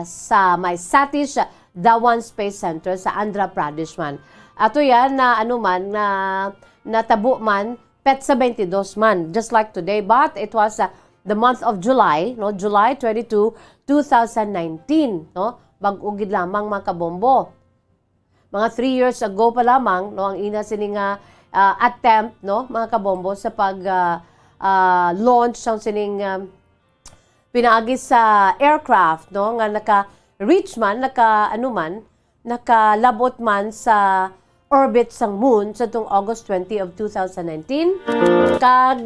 Speaker 6: sa may Satish Dhawan Space Center sa Andhra Pradesh man. Ato yan na na natabo man petsa 22 man just like today, but it was the month of July, no, July 22, 2019, no, bag-o gid lamang mga kabombo. Mga 3 years ago pa lamang, no, ang ina sining attempt, no, mga kabombo sa pag launch sang sining pinaagi sa aircraft, no, nga naka-reach man, nakalabot man sa orbit sang moon sa tung August 20 of 2019. Kag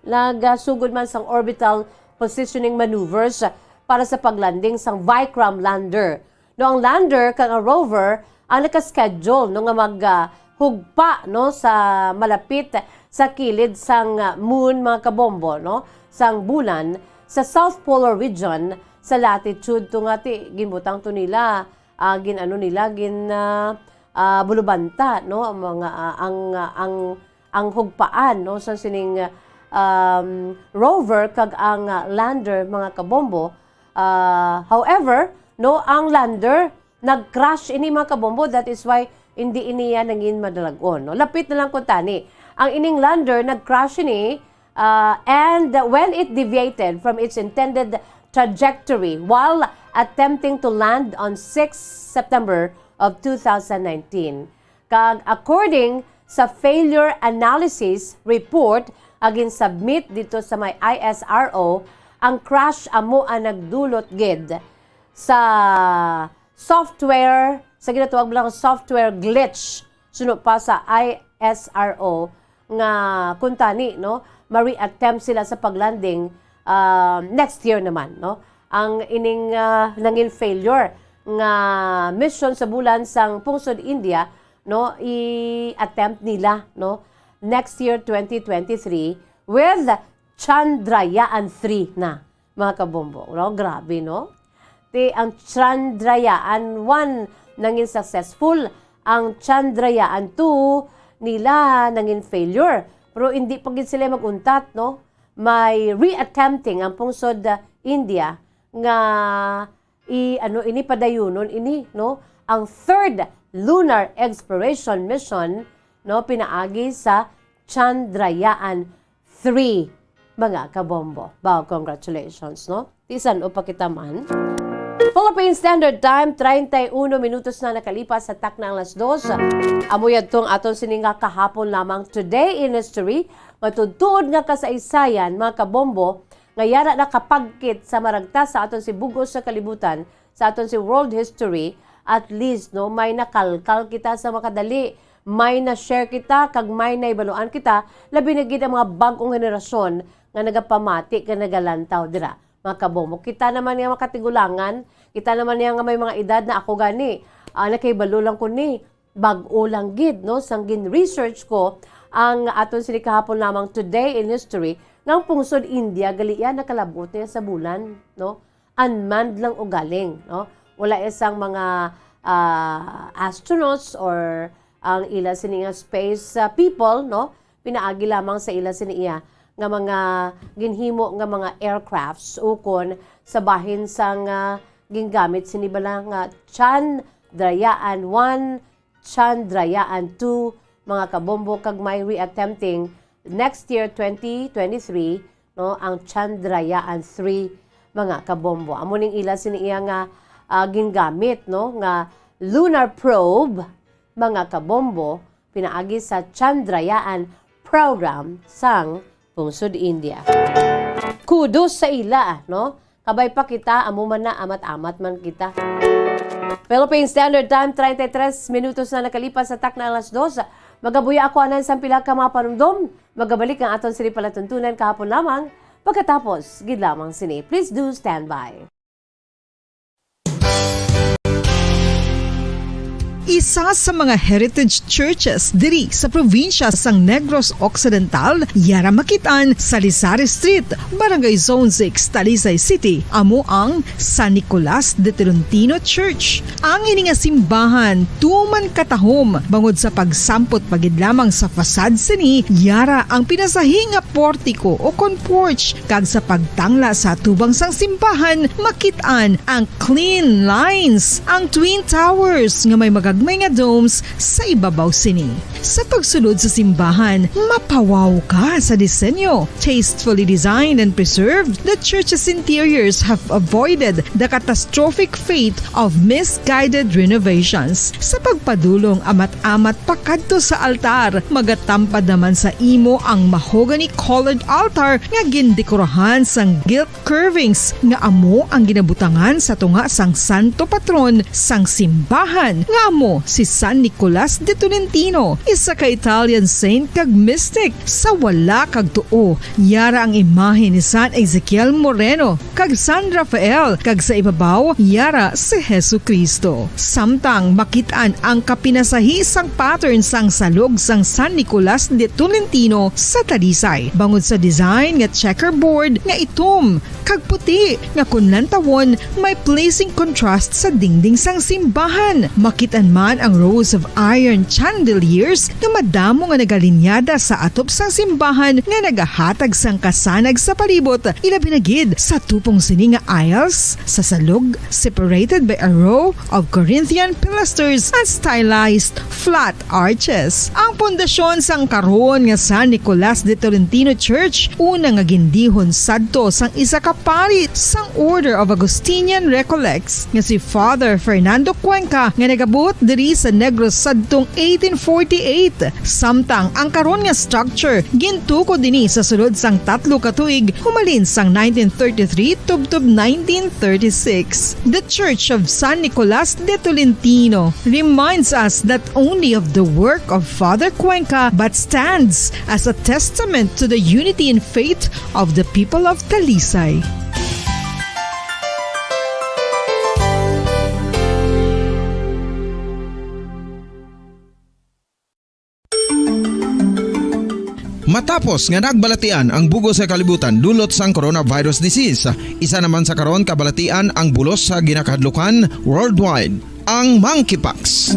Speaker 6: nagsugod man sang orbital positioning maneuvers para sa paglanding sang Vikram lander. No, ang lander kag ang rover ang naka-schedule no nga maghugpa no sa malapit sa kilid sang moon mga kabombo, no, sang bulan sa South Polar region sa latitude to nga ti ginbutang to nila bulubanta, no, ang mga ang hugpaan, no, sa sining rover kag ang lander mga kabombo. However, no, ang lander nag-crash ini mga kabombo. That is why hindi iniya nangin madalagon. No? Lapit na lang ko tani. Ang ining lander nag-crash ni and when it deviated from its intended trajectory while attempting to land on 6 September of 2019. Kag according sa failure analysis report agin submit dito sa may ISRO, ang crash amo ang nagdulot gid sa software, sa ginatawag lang software glitch suno pa sa ISRO nga kuntani no ma-reattempt sila sa paglanding next year naman no ang ining nangin failure nga mission sa bulan sang pungsod India no i-attempt nila no next year 2023 with Chandrayaan-3 na mga kabombo no grabe no ang Chandrayaan-1 nangin successful, ang Chandrayaan-2 nila nangin failure. Pero hindi pa gid sila maguntat, no? May reattempting ang pungsod India nga ini padayunon ini, no? Ang third lunar exploration mission, no, pinaagi sa Chandrayaan-3 mga kabombo. Wow, congratulations, no? Tisan o pakitaman. Philippine Standard Time, 31 minutos na nakalipas sa tak na alas 2. Amuyad tong aton sininga kahapon lamang Today in History. Matudtuod nga kasaysayan, mga kabombo, nga yara nakapagkit sa maragta sa aton si Bugos sa Kalibutan, sa aton si World History, at least no may nakalkal kita sa makadali, may na-share kita, kag may naibaluan kita, labi na gid ang mga bagong henerasyon nga nagapamati ka nagalantaw dira. Mga kabombo, kita naman yung makatigulangan, kita naman yung may mga edad na ako gani, nakaibalo lang ko ni, bag-o lang gid, no? Sanggin research ko, ang aton sini kahapon lamang Today in History, ng pungsod India, galian nakalabot niya sa bulan, no? Unmanned lang o galing, no? Wala isang mga astronauts or ang ila siniya space people, no? Pinaagi lamang sa ila siniya nga mga ginhimo nga mga aircrafts ukon sa bahin sang gingamit sinibala nga Chandrayaan-1, Chandrayaan-2 mga kabombo kag may reattempting next year 2023 no ang Chandrayaan-3 mga kabombo. Amo ning ila siniya nga gingamit no nga lunar probe mga kabombo pinaagi sa Chandrayaan program sang pungsod India. Kudos sa ila, no? Kabay pa kita, amo man na, amat-amat man kita. Philippine Standard Time, 33 minutos na nakalipas sa tak na alas 2. Magabuya ako anan sa pila ka mga panumdom. Magabalik ang aton sini palatuntunan kahapon lamang. Pagkatapos, gid lamang sini. Please do stand by.
Speaker 10: Isa sa mga heritage churches diri sa probinsya sang Negros Occidental, yara makitaan sa Lizares Street, Barangay Zone 6, Talisay City, amo ang San Nicolas de Tolentino Church. Ang ini nga simbahan tuman katahom bangod sa pagsampot pagid lamang sa fasad sini, yara ang pinasahi nga portiko o porch kag sa pagtangla sa tubang sang simbahan makitaan ang clean lines, ang twin towers nga may magagmay nga domes sa ibabaw sini. Sa pagsulod sa simbahan, mapawaw ka sa disenyo. Tastefully designed and preserved, the church's interiors have avoided the catastrophic fate of misguided renovations. Sa pagpadulong amat-amat pakadto sa altar, magatampad naman sa imo ang mahogany colored altar nga gindekorahan sang gilt curvings nga amo ang ginabutangan sa tunga sang santo patron sang simbahan nga amo si San Nicolas de Tolentino, isa ka Italian saint kag mystic. Sa wala kag tuo, yara ang imahe ni San Ezekiel Moreno kag San Rafael, kag sa ibabaw yara si Hesu Kristo. Samtang makitaan ang kapinasahi sang pattern sang salog sang San Nicolas de Tolentino sa Talisay, bangod sa design nga checkerboard nga itom kag puti nga kunlantawon may pleasing contrast sa dingding sang simbahan. Makitaan man ang rows of iron chandeliers nga madamo nga nagalinyada sa atop sang simbahan nga nagahatag sang kasanag sa palibot, ilabi na gid sa tupong sini nga aisles sa salug separated by a row of Corinthian pilasters at stylized flat arches. Ang pundasyon sang karon nga San Nicolas de Tolentino Church una nga gindihon sadto sang isa ka pari sang Order of Augustinian Recollects nga si Father Fernando Cuenca nga nagabot diri sa Negros sadtong 1848. Samtang ang karon nga structure gintuko dinhi sa sulod sang 3 ka tuig humalin sang 1933 tubtob 1936. The Church of San Nicolas de Tolentino reminds us not only of the work of Father Cuenca but stands as a testament to the unity and faith of the people of Talisay.
Speaker 2: Matapos nga nagbalatian ang bugos sa kalibutan dulot sang coronavirus disease, isa naman sa karon kabalatian ang bulos sa ginakadlukan worldwide, ang monkeypox.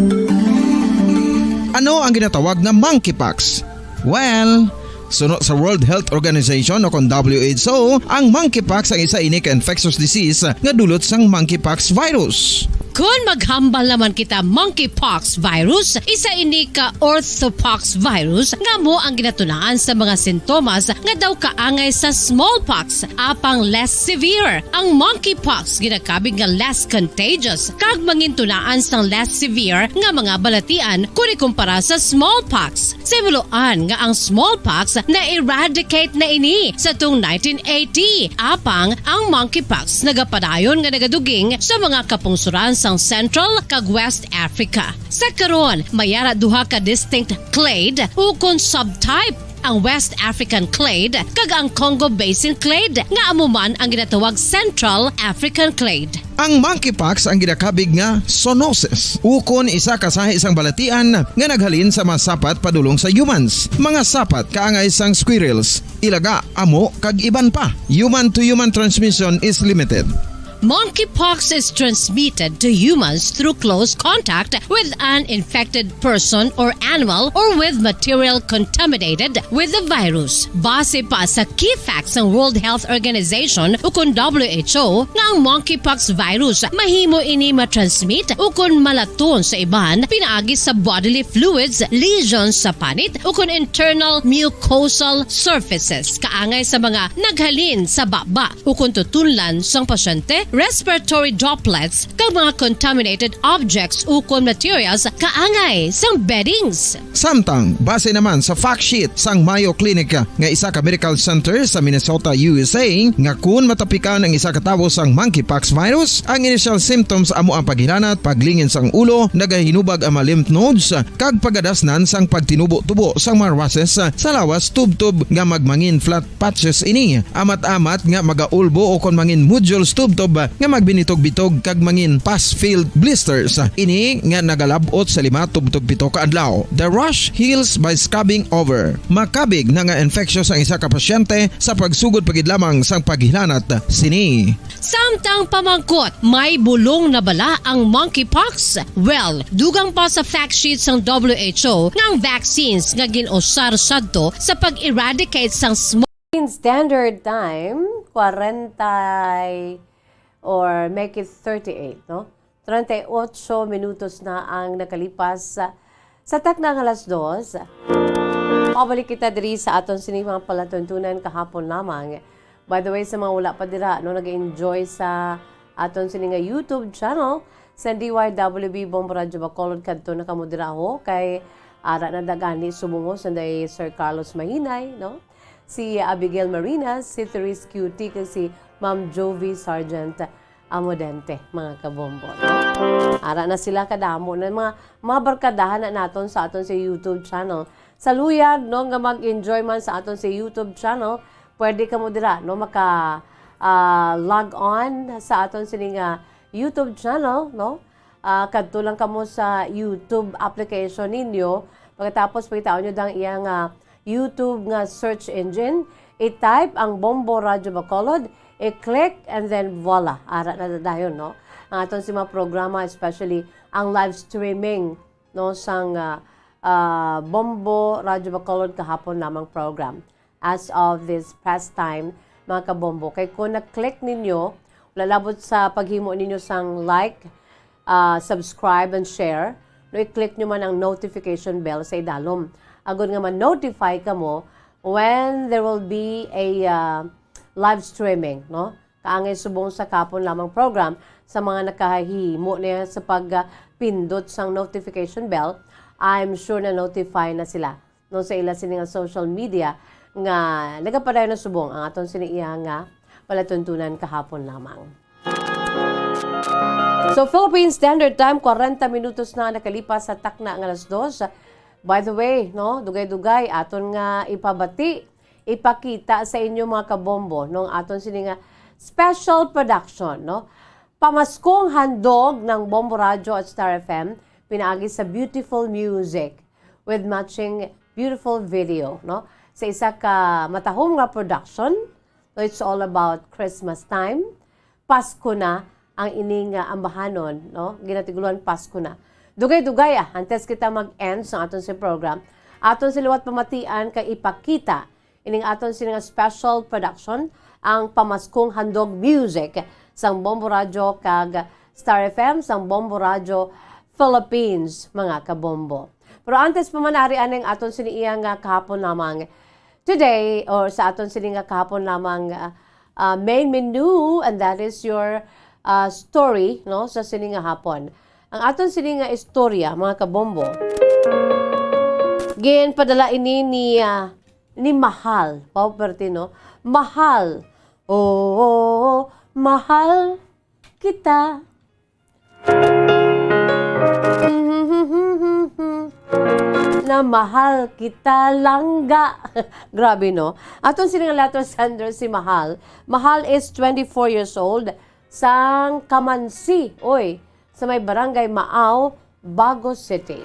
Speaker 2: Ano ang ginatawag na monkeypox? Well, sunod sa World Health Organization o kung WHO, ang monkeypox ang isa ini ka infectious disease nga dulot sang monkeypox virus.
Speaker 1: Kung maghambal naman kita monkeypox virus, isa ini ka orthopox virus nga mo ang ginatunaan sa mga sintomas nga daw kaangay sa smallpox, apang less severe. Ang monkeypox ginakabig nga less contagious kag mangintunaan sang less severe nga mga balatian kung ikumpara sa smallpox. Simuloan nga ang smallpox na-eradicate na ini sa tung 1980, apang ang monkeypox nagapadayon nga nagaduging sa mga kapungsuran sang Central kag West Africa. Sa karon, mayara duha ka distinct clade ukon subtype, ang West African clade kag ang Congo Basin clade nga amuman ang ginatawag Central African clade.
Speaker 2: Ang monkeypox ang ginakabig nga zoonosis. Ukon isa ka sa isang balatian nga naghalin sa mga sapat padulong sa humans. Mga sapat kaangay sang squirrels, ilaga, amo kag iban pa. Human to human transmission is limited.
Speaker 1: Monkeypox is transmitted to humans through close contact with an infected person or animal or with material contaminated with the virus. Base pa sa key facts ng World Health Organization ukon WHO nga ang monkeypox virus mahimo ini matransmit ukon malaton sa iban pinaagi sa bodily fluids, lesions sa panit ukon internal mucosal surfaces kaangay sa mga naghalin sa baba ukon tutunlan sang pasyente, respiratory droplets kag mga contaminated objects ukon materials kaangay sang beddings.
Speaker 2: Samtang, base naman sa fact sheet sang Mayo Clinic nga isa ka medical center sa Minnesota, USA, nga kun matapikan ang isa ka tawo sang monkeypox virus, ang initial symptoms amo ang paghilanat, paglingin sang ulo, nagahinubag ang mga lymph nodes, kag pagadasnan sang pagtinubo-tubo sang mga rashes sa lawas tubtob nga magmangin flat patches ini. Amat-amat nga magaulbo o kon mangin nodules tubtob nga magbinitog-bitog kag mangin pus-filled blisters. Ini nga nagalabot sa 5 tubtob 7 ka adlaw. The rash heals by scabbing over. Makabig na nga infectious ang isa ka pasyente sa pagsugod pagid lamang sang paghilanat sini.
Speaker 1: Samtang pamangkot, may bulong na bala ang monkeypox? Well, dugang pa sa fact sheet sang WHO nga ang vaccines nga ginusar sadto sa pag-eradicate sang
Speaker 6: In standard time, 40 or make it 38, no? 38 minutos na ang nakalipas sa taknang alas 2. Pabalik kita diri sa aton sining mga palatuntunan kahapon lamang. By the way, sa mga wala pa dira, no, nag-enjoy sa aton sining YouTube channel sa DYWB Bombo Radyo Bacolod kadto na kamo dira ho kay ara na dagani subungo sa day Sir Carlos Mahinay, no? Si Abigail Marinas, si Therese Cutie, kag si Ma'am Jovi Sargent Amodente, mga kabombo. Ara na sila kadamo na mga barkadahan na naton sa aton sa YouTube channel. Sa luyag, no, nga mag-enjoy man sa aton sa YouTube channel, pwede ka mo dira, no, log on sa aton sining YouTube channel, no? Kadto lang kamo sa YouTube application ninyo. Pagkatapos pagkitaon nyo dang iyang YouTube nga search engine, i-type ang Bombo Radyo Bacolod, i-click, and then voila, ara na dayon, no? Ang aton si mga programa, especially ang live streaming no sang Bombo Radyo Bacolod kahapon lamang program as of this past time mga kabombo. Kay kung na-click ninyo, lalabot sa paghimo ninyo sang like, subscribe and share, no i-click nyo man ang notification bell sa idalom. Agad nga man-notify ka mo when there will be a live streaming, no? Kaangay subong sa kapon lamang program sa mga nakahimo niya sa pagpindot sang notification bell, I'm sure na notify na sila no sa ila sini nga social media nga nagapadayon na subong ang aton siniiya nga palatuntunan kahapon lamang. So Philippine Standard Time 40 minutos na nakalipas sa takna nga alas 2. By the way, no, dugay-dugay aton nga ipabati, ipakita sa inyo mga kabombo nung aton sini nga special production, no. Pamaskong handog ng Bombo Radio at Star FM pinaagi sa beautiful music with matching beautiful video, no? Sa isa ka matahong nga production, so it's all about Christmas time. Pasko na ang ining ambahanon, no? Ginatiguluan Pasko na. Dugay-dugay antes kita mag-end sa aton si program. Aton siliwat pamatian kay ipakita ining aton sini nga special production ang pamaskong handog music sang Bombo Radio kag Star FM sang Bombo Radio Philippines, mga kabombo. Pero antes pa man arian ang aton siniiya nga kahapon lamang today, or sa aton sini nga kahapon lamang main menu, and that is your story, no, sa sini nga hapon. Ang aton sini nga istorya, mga kabombo, gin padala ini ni Mahal, Pao Pertino, Mahal, oh, mahal kita. Na mahal kita langga. Grabe, no? Atong siningalato Sandra si Mahal. Mahal is 24 years old sang Kamansi. Oy, sa may barangay Maaw, Bago City.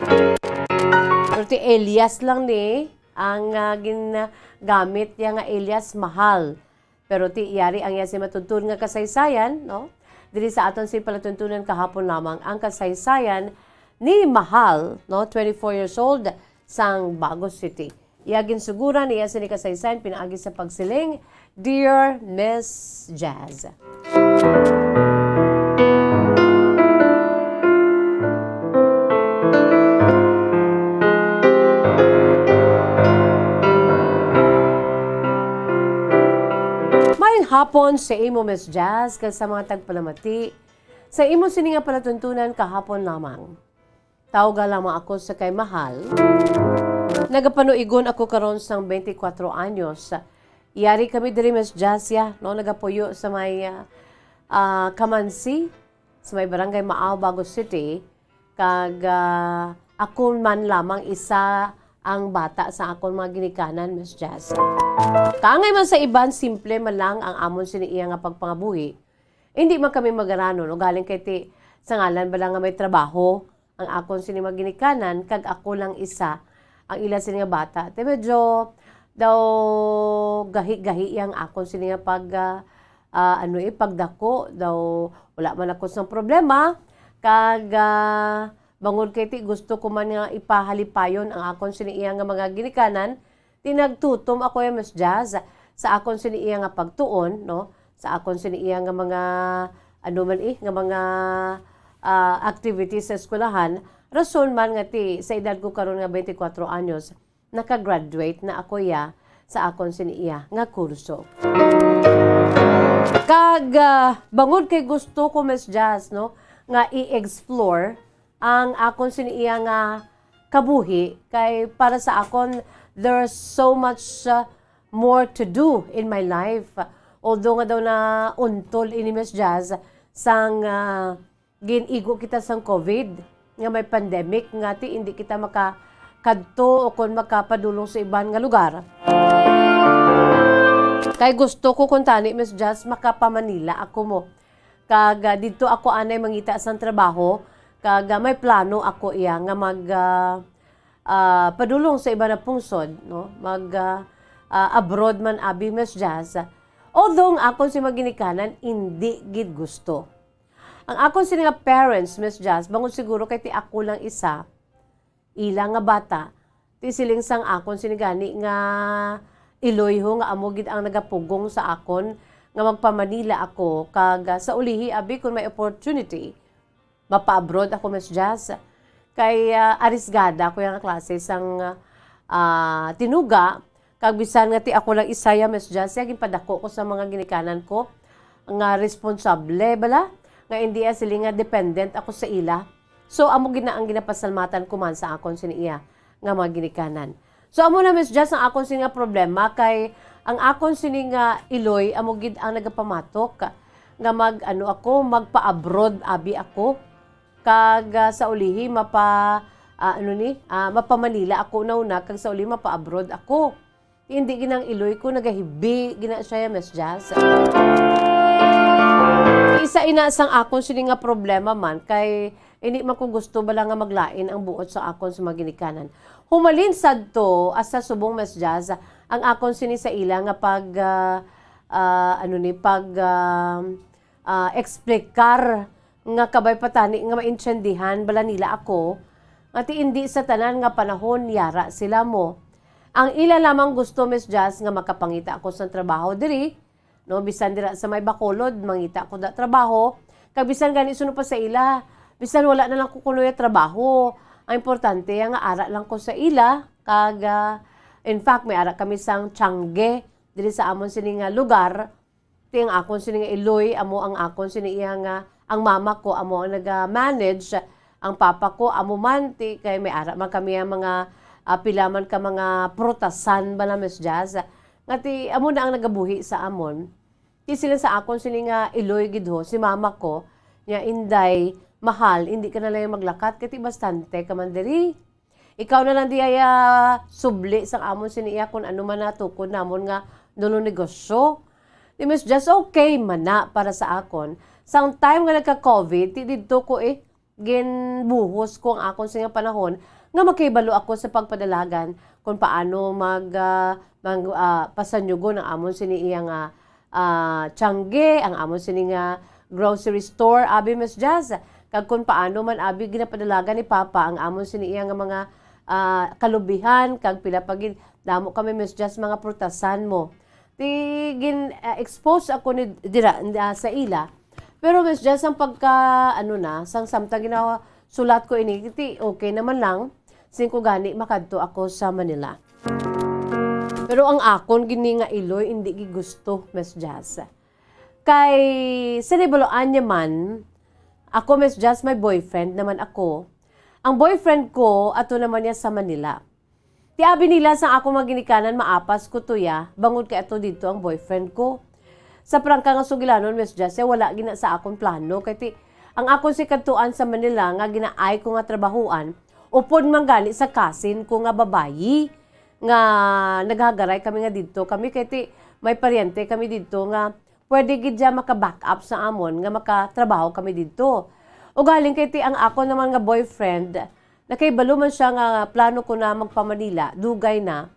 Speaker 6: Pero ti Elias lang ni ang ginagamit niya nga Elias Mahal. Pero ti iyari ang iya si matuntun nga kasaysayan, no? Dili sa aton si palatuntunan kahapon lamang ang kasaysayan ni Mahal, no, 24 years old, sang Bago City. Iyagin sugura niya sa ni kasaysayan pinaagi sa pagsiling, Dear Miss Jazz. Mayang hapon sa imo Miss Jazz kag sa mga tagpalamati. Sa imo sini nga palatuntunan kahapon lamang. Tawag lamang ako sa kay Mahal. Nagapanuigon ako karon sang 24 anyos. Iyari kami diri Miss Jazz ya, no, nagapuyo sa may Kamansi, sa may barangay Maaw, Bago City. Kag ako man lamang isa ang bata sa akong mga ginikanan, Miss Jazz. Kaangay man sa iban, simple man lang ang amon siniiya nga pagpangabuhi. Hindi man kami magarano, no, galing kay ti sa ngalan ba lang nga may trabaho ang akon sini maginikanan, kag ako lang isa ang ila sini nga bata. Te medyo daw gahi-gahi ang akon sini nga pagdako daw wala man ako sang problema kag bangod kay ti gusto ko man nga ipahalipayon ang akon sini iya nga mga ginikanan, tinagtutom ako ya Miss Jazz sa akon sini iya nga pagtuon, no, sa akon sini iya nga mga nga mga activities sa eskwelahan. Rason man nga ti sa edad ko karon nga 24 anyos nakagraduate na ako ya sa akon siniiya nga kurso. Kag bangod kay gusto ko Miss Jazz, no, nga i-explore ang akon siniiya nga kabuhi kay para sa akon there's so much more to do in my life. Although nga daw na untol ini Miss Jazz sang ginigo kita sang COVID, nga may pandemic, nga ti hindi kita makakadto o kung makapadulong sa iban nga lugar. Kay gusto ko kung tani, Miss Jazz, makapamanila ako mo. Kag dito ako anay mangita sang trabaho, kag may plano ako iya nga padulong sa iba na pungsod, no? Abroad man abi Miss Jazz. Although akon si maginikanan, hindi gid gusto. Ang ako sini nga parents, Miss Jazz, bangon siguro kay ti ako lang isa, ilang nga bata, ti siling sang akon sinigani nga iloy ho nga amo gid ang nagapugong sa akon nga magpa-Manila ako kag sa ulihi abi kung may opportunity mapa-abroad ako, Miss Jazz. Kay arisgada ko yung klase sang tinuga kag bisan nga ti ako lang isaya, Miss Jazz, yagin padako ko sa mga ginikanan ko nga responsable bala nga hindi sila nga dependent ako sa ila. So amo gina ang ginapasalmatan ko man sa akon siniya nga mga ginikanan. So amo na, Miss Jazz, ang akon sini nga problema kay ang akon sini nga iloy amo gid ang nagapamatok nga magpa-abroad abi ako kag sa ulihi mapa-Manila ako nauna kag sa ulihi mapa-abroad ako. Hindi ginang iloy ko nagahibi gina siya, Miss Jazz. Isa ina sang akon sini nga problema man kay hindi man ko gusto bala nga maglain ang buot sa akon sa mga ginikanan. Humalin sadto asa subong, Miss Jazz, ang akon sini sa ila nga explicar nga kabay patani nga maintindihan bala nila ako at hindi sa tanan nga panahon yara sila mo. Ang ila lamang gusto, Miss Jazz, nga makapangita ako sa trabaho diri, no, bisan dira sa may Bacolod mangita ko da trabaho, kag bisan gani suno pa sa ila, bisan wala na lang ko kunoy trabaho. Ang importante nga ara lang ko sa ila kag in fact may ara kami sang Tiangge diri sa amon sini nga lugar. Ti ang akon sini nga iloy amo ang akon sini iya nga ang mama ko amo ang naga-manage, ang papa ko amo man ti kay may ara man kami ang mga pilaman ka mga prutasan ba na, Miss Jazz. Nga ti amo na ang nagabuhi sa amon. Ti sila sa akon sini nga iloy gidho si mama ko nya inday mahal, hindi ka na lang maglakat kati bastante ka man diri. Ikaw na lang di ay subli sang amon siniya kung ano man natukod namon nga nuno negosyo. Di, Miss Jazz, okay man na para sa akon. Sang time nga nagka-COVID, ti didto ko ginbuhos ko ang akon sa panahon nga makibalo ako sa pagpadalagan kung paano pasanyugo ng amon siniya nga Tiangge, ang amon sini nga grocery store, abi, Miss Jazz. Kag kung paano man abi ginapadalagan ni Papa ang amon siniya nga mga kalubihan, kag pila pagin damo kami, Miss Jazz, mga prutasan mo. Ti expose ako ni dira sa ila. Pero, Miss Jazz, ang sang samtang ginawa sulat ko ini, ti okay naman lang. Singko gani makadto ako sa Manila. Pero ang akon gini nga iloy hindi gi gusto, Miss Jazz. Kay sa nibaloan niya man, ako, Miss Jazz, may boyfriend naman ako. Ang boyfriend ko ato naman niya sa Manila. Ti abi nila sa ako maginikanan maapas ko to ya, bangod kay ato dito ang boyfriend ko. Sa prangka nga sugilanon, Miss Jazz, wala gina sa akong plano kay ti ang akon si kadtuan sa Manila nga ginaay ko nga trabahuan, upod man gali sa kasin ko nga babayi nga naghagaray kami nga dito. Kami kay ti may paryente kami dito nga pwede gid siya maka-back up sa amon nga makatrabaho kami dito. O galing kay ti ang ako naman nga boyfriend, nakaibalo man siya nga plano ko na magpa-Manila, dugay na.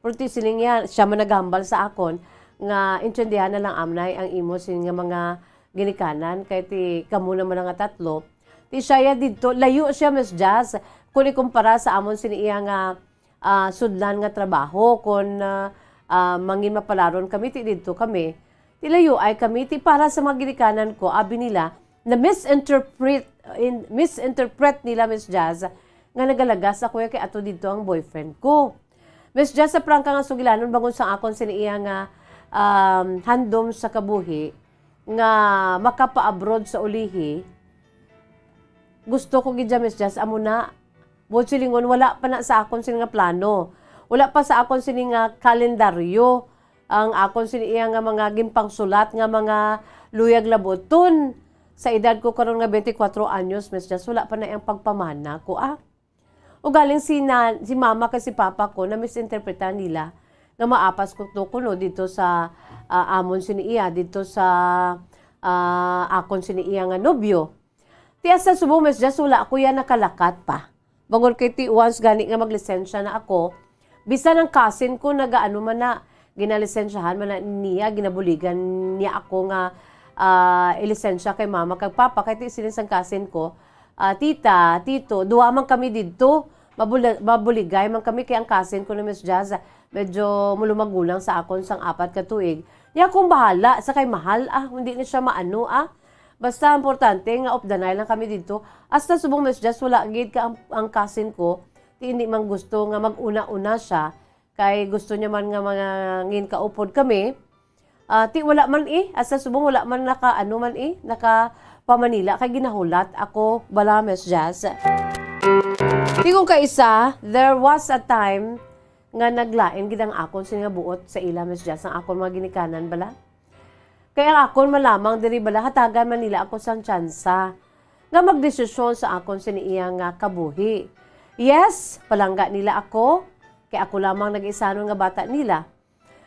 Speaker 6: Pero ti siling siya man naghambal sa akon nga intindihan na lang amnay ang imo sin nga mga ginikanan kay ti kamo naman nga tatlo. Ti siya dito, layo siya, Miss Jazz, kung ikumpara sa amon siniya nga sudlan nga trabaho kung mangin mapalaron kami ti dito kami. Tilayo ay kami ti para sa mga ginikanan ko, abi nila na misinterpret nila, Miss Jazz, nga nagalagas ako kay ato dito ang boyfriend ko. Miss Jazz, sa prangka nga sugilanon bangon sa akon siniya nga handom sa kabuhi nga makapa-abroad sa ulihi. Gusto ko gidya, Miss Jazz, amo na. Buot silingon, wala pa na sa akon sini nga plano. Wala pa sa akon sini nga kalendaryo. Ang akon siniya nga mga gimpang sulat nga mga luyag laboton. Sa edad ko karon nga 24 anyos, Miss Jazz, wala pa na ang pagpamana ko O galing si mama kasi papa ko na misinterpretan nila nga maapas ko to kuno dito sa amon siniya, dito sa akon siniya nga nobyo. Tiya sa subong, Miss Jazz, wala ako yan nakalakat pa. Bangod kay ti once gani nga maglisensya na ako, bisan ang kasin ko nagaano man na ginalisensyahan man na niya, ginabuligan niya ako nga ilisensya kay mama kag papa kay ti sila sang kasin ko. Tita, tito, duwa man kami didto. Mabuligay man kami kay ang kasin ko ni Miss Jazz. Medyo mulumagulang sa akon sang 4 ka tuig. Ya kung bahala sa kay mahal hindi na siya maano Basta importante nga off the Nile lang kami dito. Hasta subong Miss Jazz wala gid ka ang kasin ko. Ti hindi man gusto nga mag-una-una siya kay gusto niya man nga mga ngin kaupod kami. Ti wala man hasta subong wala man naka naka pa Manila kay ginahulat ako bala Miss Jazz. Ti kung kaisa, there was a time nga naglain gid ang akon nga buot sa ila Miss Jazz ang akon mga ginikanan bala. Kaya ang akon malamang diri bala hatagan man nila ako sang tsansa nga magdesisyon sa akon siniya nga kabuhi. Yes, palangga nila ako kay ako lamang nag-isanon nga bata nila.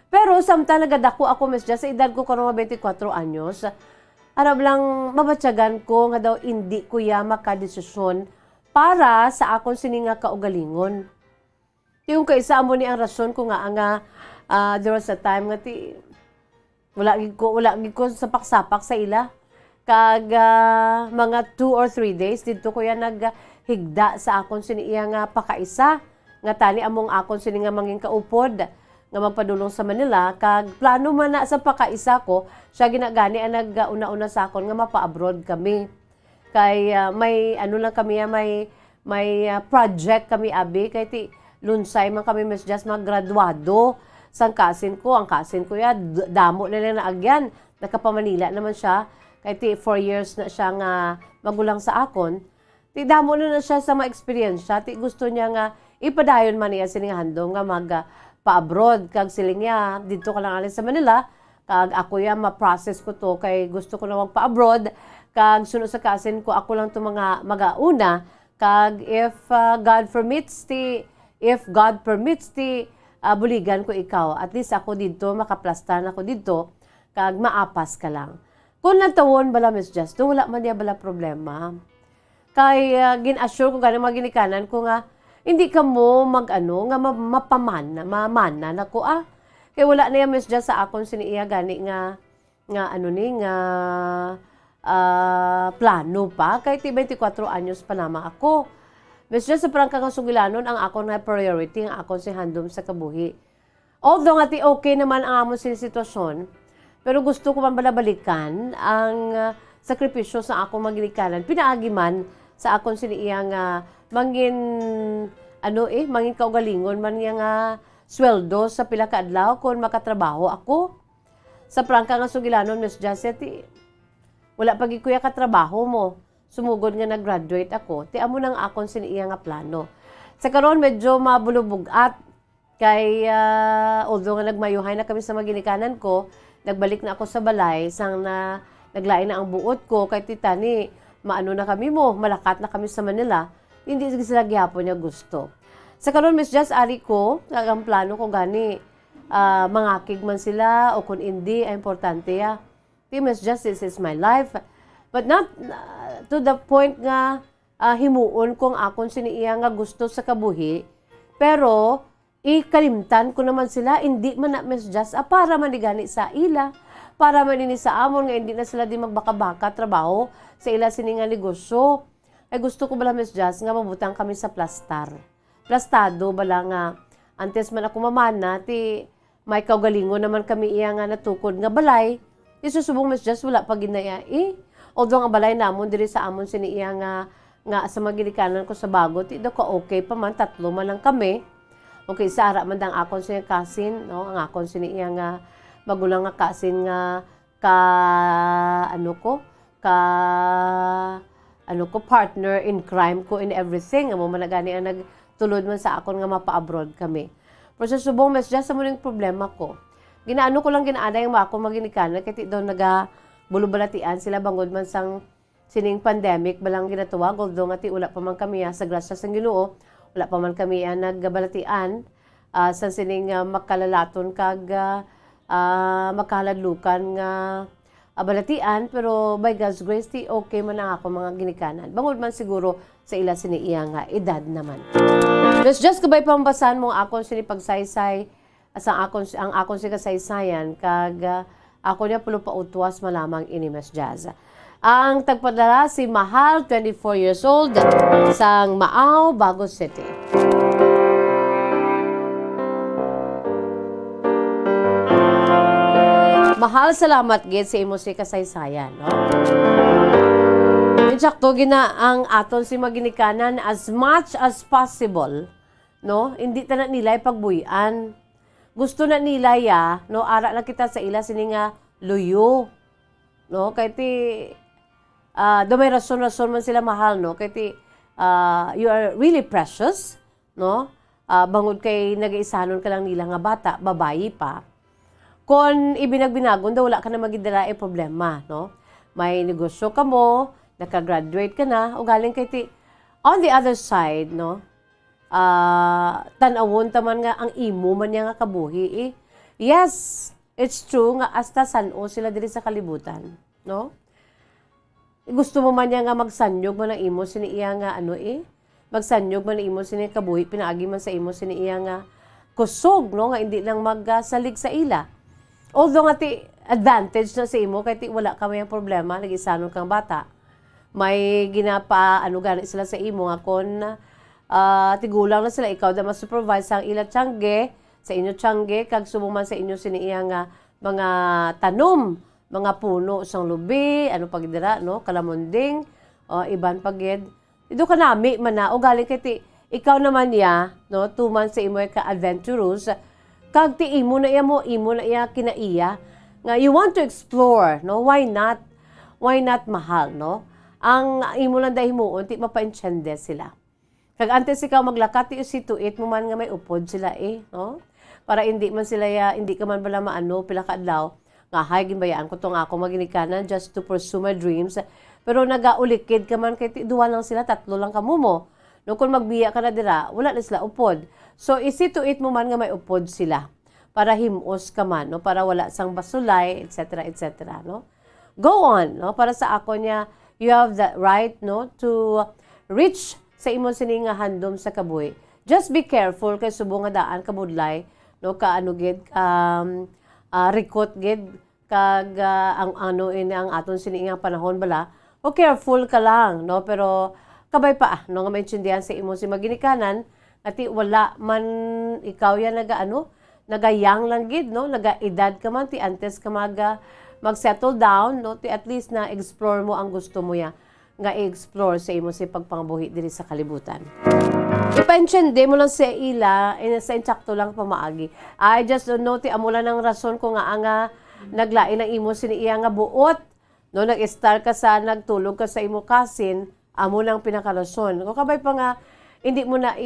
Speaker 6: Pero samtang nagadako ako Miss Jazz sa edad ko karon 24 anyos, arab lang mabatyagan ko nga daw hindi ko ya makadesisyon para sa akon sini nga kaugalingon. Yung kaisa mo ni ang rason ko nga there was a time nga wala gid ko sapak-sapak sa ila. Kag mga 2 or 3 days dito ko ya naghigda sa akon siniya nga pakaisa nga tani among akon sini nga mangin kaupod nga magpadulong sa Manila kag plano man na sa pakaisa ko siya ginagani ang nag-una-una sa akon nga mapa-abroad kami. Kay may lang kami may project kami abi kay ti lunsay man kami Miss Jazz maggraduado sang kasin ko. Ang kasin ko ya damo na lang na agyan. Nakapamanila naman siya kay ti 4 years na siya nga magulang sa akon. Ti damo na siya sa ma-experience siya. Ti gusto niya nga ipadayon man niya sining handong nga pa-abroad kag siling niya dito ka lang alin sa Manila kag ako ya ma-process ko to kay gusto ko na magpa-abroad kag sunod sa kasin ko ako lang to mga magauna kag if God permits buligan ko ikaw at least ako dito makaplastan ako dito kag maapas ka lang kung natawon bala Miss Jazz to wala man niya bala problema kay gin-assure ko ganang mga ginikanan ko nga hindi ka mo nga mamana nako kay wala na yan Miss Jazz sa akon siniya gani nga plano pa kay ti 24 anyos pa naman ako. Miss Jazz sa parang kasugilanon ang akon nga priority ang akon si handom sa kabuhi. Although nga ti okay naman ang amon sitwasyon, pero gusto ko man balabalikan ang sakripisyo sa akong maginikanan. Pinaagi man sa akon siniya nga mangin kaugalingon man nga sweldo sa pila ka adlaw kon makatrabaho ako. Sa prangka nga sugilanon Miss Jazz wala pagi kuya katrabaho mo. Sumugod nga nag-graduate ako. Ti amo nang akon siniya nga plano. Sa karon medyo mabulubugat kay although nga nagmayuhay na kami sa maginikanan ko, nagbalik na ako sa balay sang naglain na ang buot ko kay titani maano na kami malakat na kami sa Manila. Hindi sila gyapon niya gusto. Sa karon Miss Jazz ari ko ang plano ko gani mangakig man sila o kung hindi ay importante ya. Miss Jazz, this is my life. But not to the point nga himuon kung akon siniya nga gusto sa kabuhi. Pero ikalimtan ko naman sila, hindi man na Miss Jazz, para manigani sa ila, para manini sa amon nga hindi na sila di magbaka-baka trabaho sa ila sini nga negosyo. Ay gusto ko bala Miss Jazz nga mabutang kami sa plastado bala nga antes man ako mamana ti may kaugalingon naman kami iya nga natukod nga balay. Isusubong Miss Jazz wala pa ginaya although ang balay namon diri sa amon siniya nga sa maginikanan ko sa bago ti do ko okay pa man 3 man lang kami. Okay sa ara man dang akon siya kasin no ang akon siniya nga magulang nga kasin nga partner in crime ko in everything. Amo man gani ang nagtulod man sa akon nga mapa-abroad kami. Pero sa subong Miss Jazz mo ning problema ko. Ginaano ko lang ginaanay ang ako maginikanan kay ti daw bulubulatian sila bangod man sang sining pandemic balang ginatuwa although nga ti wala pa man kami sa grasya sang Ginoo wala pa man kami nagbalatian sa sining makalalaton kag makahaladlukan nga balatian pero by God's grace ti okay man ang ako mga ginikanan bangod man siguro sa ila siniya nga edad naman. Miss Jazz kabay pambasan mo akon sini pagsaysay ang akon si kasaysayan kag Ako niya pulo pa utwas malamang inimes jazz. Ang tagpadala si Mahal, 24 years old, sang Maaw, Bago City. Mahal, salamat gid sa imo si kasaysayan, no? Insakto gina ang aton si maginikanan as much as possible, no? Hindi ta na nila pagbuyan. Gusto na nila ya, no? Ara na kita sa ila sini nga luyo, no? Kay ti do may rason man sila mahal, no? Kay ti you are really precious, no? Bangod kay nag-iisanon ka lang nila nga bata, babayi pa. Kung ibinagbinagon daw, wala ka na magidala problema, no? May negosyo ka mo, nakagraduate ka na, o galing kay ti, on the other side, no? Tanawon taman nga ang imo man niya nga kabuhi, eh. Yes, it's true nga hasta sano sila diri sa kalibutan, no? Gusto mo man niya nga magsanyog man ang imo siniiya nga ano magsanyog man ang imo sini kabuhi, pinaagi man sa imo siniiya nga kusog, no? Nga hindi lang magsalig sa ila. Although nga ti advantage na sa imo kay ti wala ka may problema nag-isanon kang bata. May ginapa gani sila sa imo nga kon tigulang na sila ikaw da ma-supervise ang ila tiyangge sa inyo tiyangge kag sumuman sa inyo siniiya nga mga tanom, mga puno sang lubi, pagdira no, kalamonding, iban pagid. Ido ka nami man na o galing kay ti ikaw naman ya no, 2 months sa imo ka adventurous. Kag ti imo na iya kinaiya nga you want to explore, no? Why not? Why not mahal, no? Ang imo lang dahimuon ti mapainsyende sila. Kag antes ikaw maglakat ti situit mo man nga may upod sila no? Para hindi man sila hindi ka man bala maano pila ka adlaw nga hay ginbayaan ko tong ako maginikanan just to pursue my dreams. Pero nagaulikid ka man kay duwa lang sila, 3 lang kamo mo. No, kung magbiya ka na dira, wala na sila upod. So, isituit mo man nga may upod sila para himos ka man, no? Para wala sang basulay, etc., etc., no? Go on, no? Para sa ako niya, you have the right, no? To reach sa imo sini nga handom sa kabuhi. Just be careful kay subo nga daan kabudlay, no? Kaano gid, rikot gid, kag ang ang aton sini nga panahon bala. O careful ka lang, no? Pero kabay pa, no? Nga maintindihan sa imo si maginikanan, ati wala man ikaw yan nagayang lang gid, no? Nagaedad ka man, ti antes ka mag-settle down, no? Ti at least na explore mo ang gusto mo ya, nga i-explore sa imo si pagpangbuhi diri sa kalibutan. Ipainsyende mo lang sa ila, sa insakto lang pamaagi. I just don't know, ti amula ng rason ko nga naglain ang imo siniiya nga buot, no? Nag-start ka sa, nagtulog ka sa imo kasin, amo lang pinakarason. Kung kabay pa nga, hindi mo na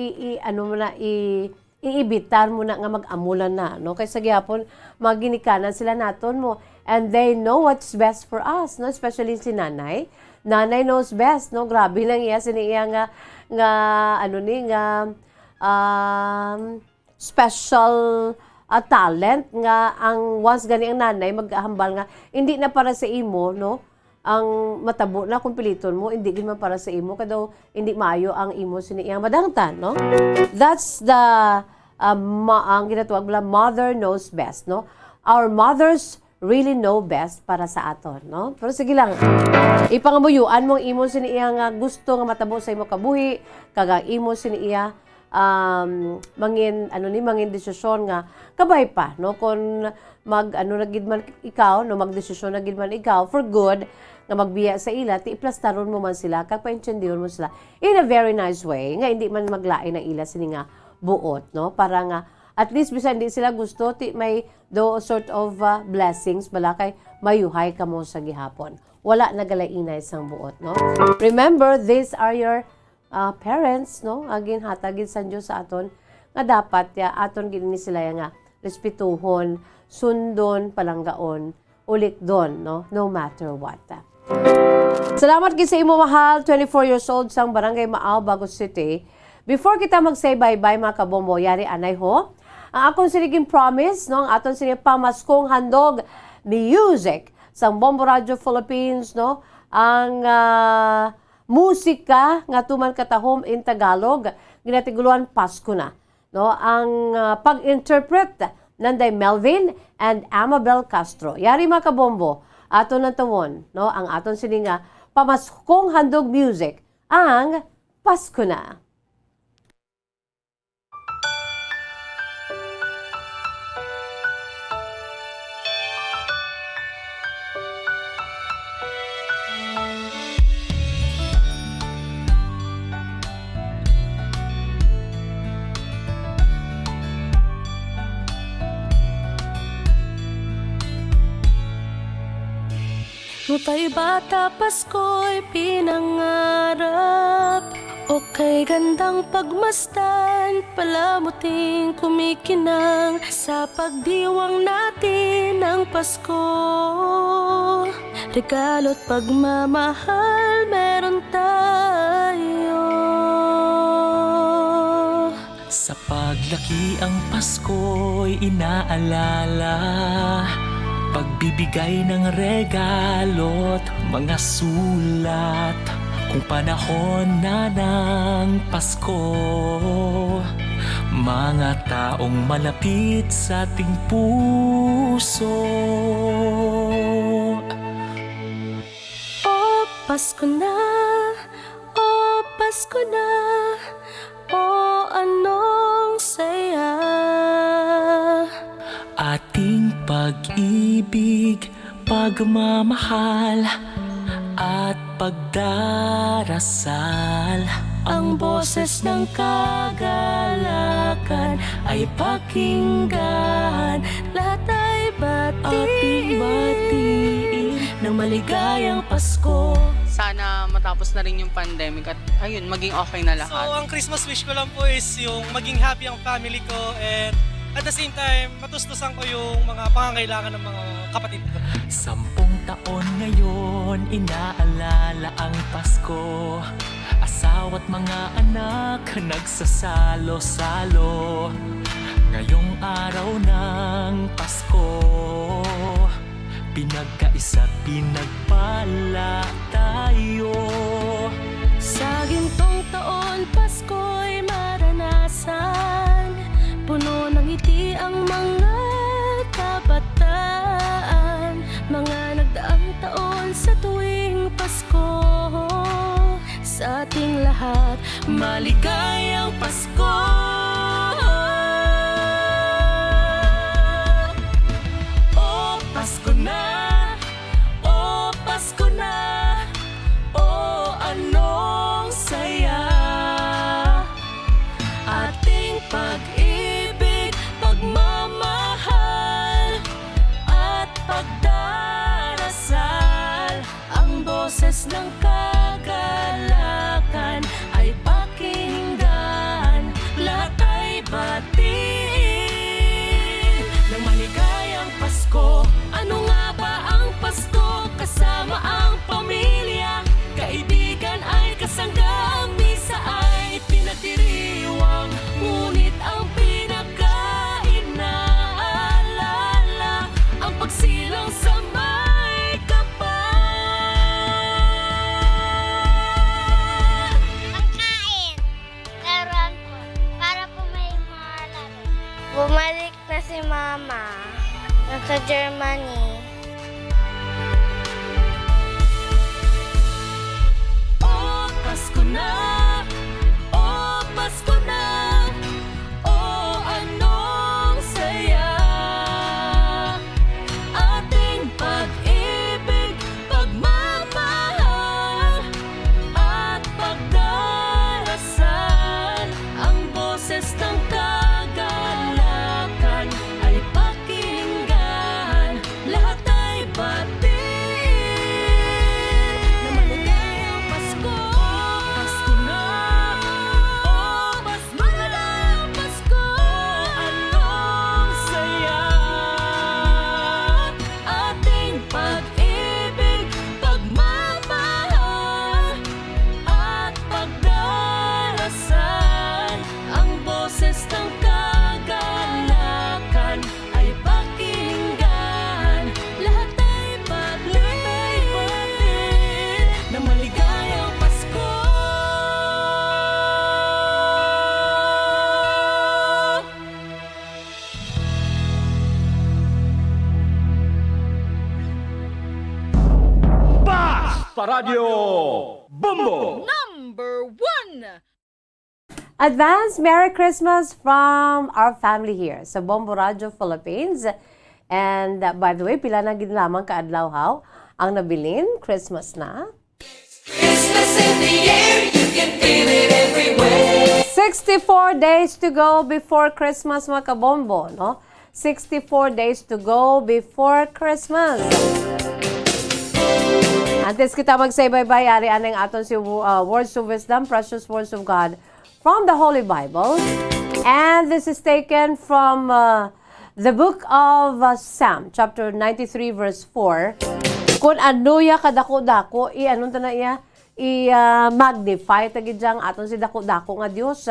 Speaker 6: iibitar mo na nga mag-amulan na, no? Kaysa gyapon maginikanan sila naton mo and they know what's best for us, no? Especially si nanay. Nanay knows best, no? Grabe lang iya siniya nga special talent nga ang once gani ang nanay maghambal nga hindi na para sa imo, no? Ang matabo na kung piliton mo, hindi gid man para sa imo kadaw hindi maayo ang imo siniyang madangtan, no? That's the ang ginatawag bala mother knows best, no? Our mothers really know best para sa aton, no? Pero sige lang, ipangamuyuan mo ang imo siniyang gusto nga matabo sa imo kabuhi, kag ang imo siniya mangin desisyon nga kabay pa, no? Kung nagid man ikaw, no, magdesisyon nagid man ikaw for good nga magbiya sa ila, ti iplastaron mo man sila, kag paintindihan mo sila in a very nice way, nga hindi man maglain ng ila sini nga buot, no? Para nga at least bisan hindi sila gusto, ti may sort of blessings bala kay mayuhay ka mo sa gihapon. Wala nagalainay sang buot, no? Remember, these are your parents, no? Agin hatagid sa Dios sa aton nga dapat aton gid ni sila nga respetuhon, sundon, palanggaon, ulik don, no? No matter what. Salamat gid sa imo mahal, 24 years old sang Barangay Maaw, Bago City. Before kita mag-say bye-bye mga kabombo, yari anay ho. Ang akong siniging promise, no? Ang aton siniging pamaskong handog music sang Bombo Radio Philippines, no? Ang musika nga tuman katahom in Tagalog, ginatiguluan Pasko na, no? Ang pag-interpret Nanday Melvin and Amabel Castro. Yari mga kabombo, ato na tawon, no, ang aton sininga pamaskong handog music, ang Pasko Na.
Speaker 8: Nung tayo bata, Pasko'y pinangarap. O kay gandang pagmasdan, palamuting kumikinang sa pagdiwang natin ng Pasko. Regalo't pagmamahal meron tayo.
Speaker 11: Sa paglaki ang Pasko'y inaalala, pagbibigay ng regalo't mga sulat. Kung panahon na ng Pasko, mga taong malapit sa ating puso.
Speaker 8: O Pasko na, o Pasko na, o anong saya.
Speaker 11: Ating pag-ibig, pagmamahal at pagdarasal.
Speaker 8: Ang boses ng kagalakan ay pakinggan. Lahat ay
Speaker 11: Ating batiin
Speaker 8: ng maligayang Pasko.
Speaker 12: Sana matapos na rin yung pandemic at ayun, maging okay na lahat.
Speaker 13: So, ang Christmas wish ko lang po is yung maging happy ang family ko and at the same time, matustusan ko yung mga pangangailangan ng mga kapatid ko.
Speaker 11: 10 taon ngayon, inaalala ang Pasko. Asawa't mga anak, nagsasalo-salo. Ngayong araw ng Pasko, pinagkaisa't pinagpala tayo.
Speaker 8: Sa gintong taon, Pasko'y maranasan. Puno ng ngiti ang mga kabataan. Mga nagdaang taon sa tuwing Pasko. Sa ating lahat, maligayang Pasko. O Pasko na, o Pasko na, o anong saya. Ating pag-ibig, pagmamahal at pagdarasal. Ang boses ng kagalakan ay pakinggan. Lahat ay batiin ng maligayang Pasko. Ano nga ba ang Pasko? Kasama ang pamilya, kaibigan ay kasangga. Misa ay pinagdiriwang, ngunit ang pinaka-inaalala ang pagsilang sa may kapal.
Speaker 14: Basta Radio Bombo!
Speaker 9: Number 1!
Speaker 6: Advance Merry Christmas from our family here sa Bombo Radio Philippines. And by the way, pila na gid lamang kaadlaw haw ang nabilin Christmas na.
Speaker 7: Christmas in the air, you can feel it everywhere.
Speaker 6: 64 days to go before Christmas mga kabombo, no? 64 days to go before Christmas. Antes kita mag-say bye-bye, ari aneng aton si Words of Wisdom, Precious Words of God from the Holy Bible. And this is taken from the book of Psalm, chapter 93, verse 4. Kung ano ya kadako-dako, i-anong ta na iya? I-magnify tagid jang aton si dako-dako nga Dios.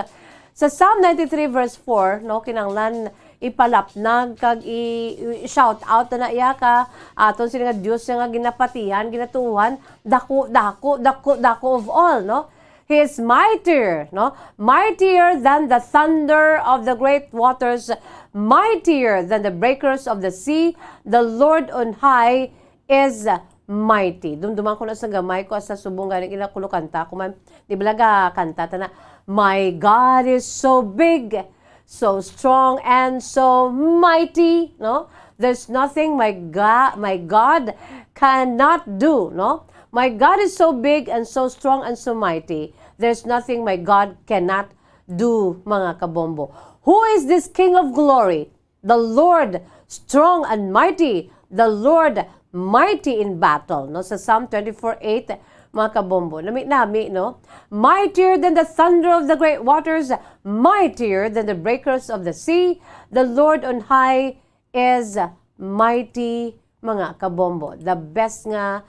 Speaker 6: Sa Psalm 93 verse 4, no, kinanglan ipalapnag kag i-shout out na iya ka aton si nga Dios nga ginapatihan, ginatuhan, dako of all, no? He is mightier, no? Mightier than the thunder of the great waters, mightier than the breakers of the sea. The Lord on high is mighty. Dumduman ko na sa gamay ko sa subong galing ila kulo kanta ko man di balaga kanta ta na my God is so big, so strong and so mighty, no? There's nothing my God cannot do, no? My God is so big and so strong and so mighty. There's nothing my God cannot do, mga kabombo. Who is this King of glory? The Lord strong and mighty, the Lord mighty in battle, no? Sa Psalm 24:8, mga kabombo, nami, no? Mightier than the thunder of the great waters, mightier than the breakers of the sea, the Lord on high is mighty, mga kabombo. The best nga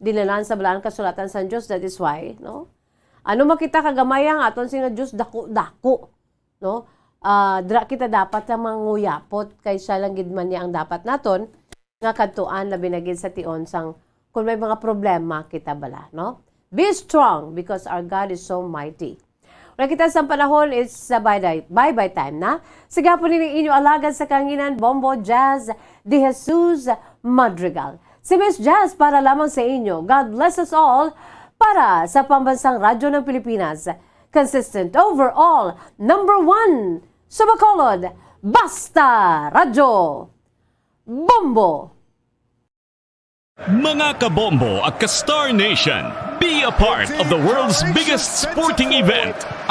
Speaker 6: dinalan sa balaan kasulatan sa Diyos, that is why, no? Ano makita kagamayang aton sing Diyos dako, no? Dra kita dapat na manguyapot kaysa lang gid man niya ang dapat naton nga kadtuan labi na gid sa tion sang kung may mga problema kita bala, no? Be strong because our God is so mighty. Wala kita sa panahon is bye-bye time na. Siga po nila inyo alagad sa kanginan Bombo Jazz de Jesus Madrigal. Si Miss Jazz para lamang sa inyo. God bless us all para sa pambansang radyo ng Pilipinas. Consistent overall, number 1 sa Bacolod, Basta Radyo Bombo!
Speaker 15: Mga kabombo at ka-Star Nation, be a part of the world's biggest sporting event, ang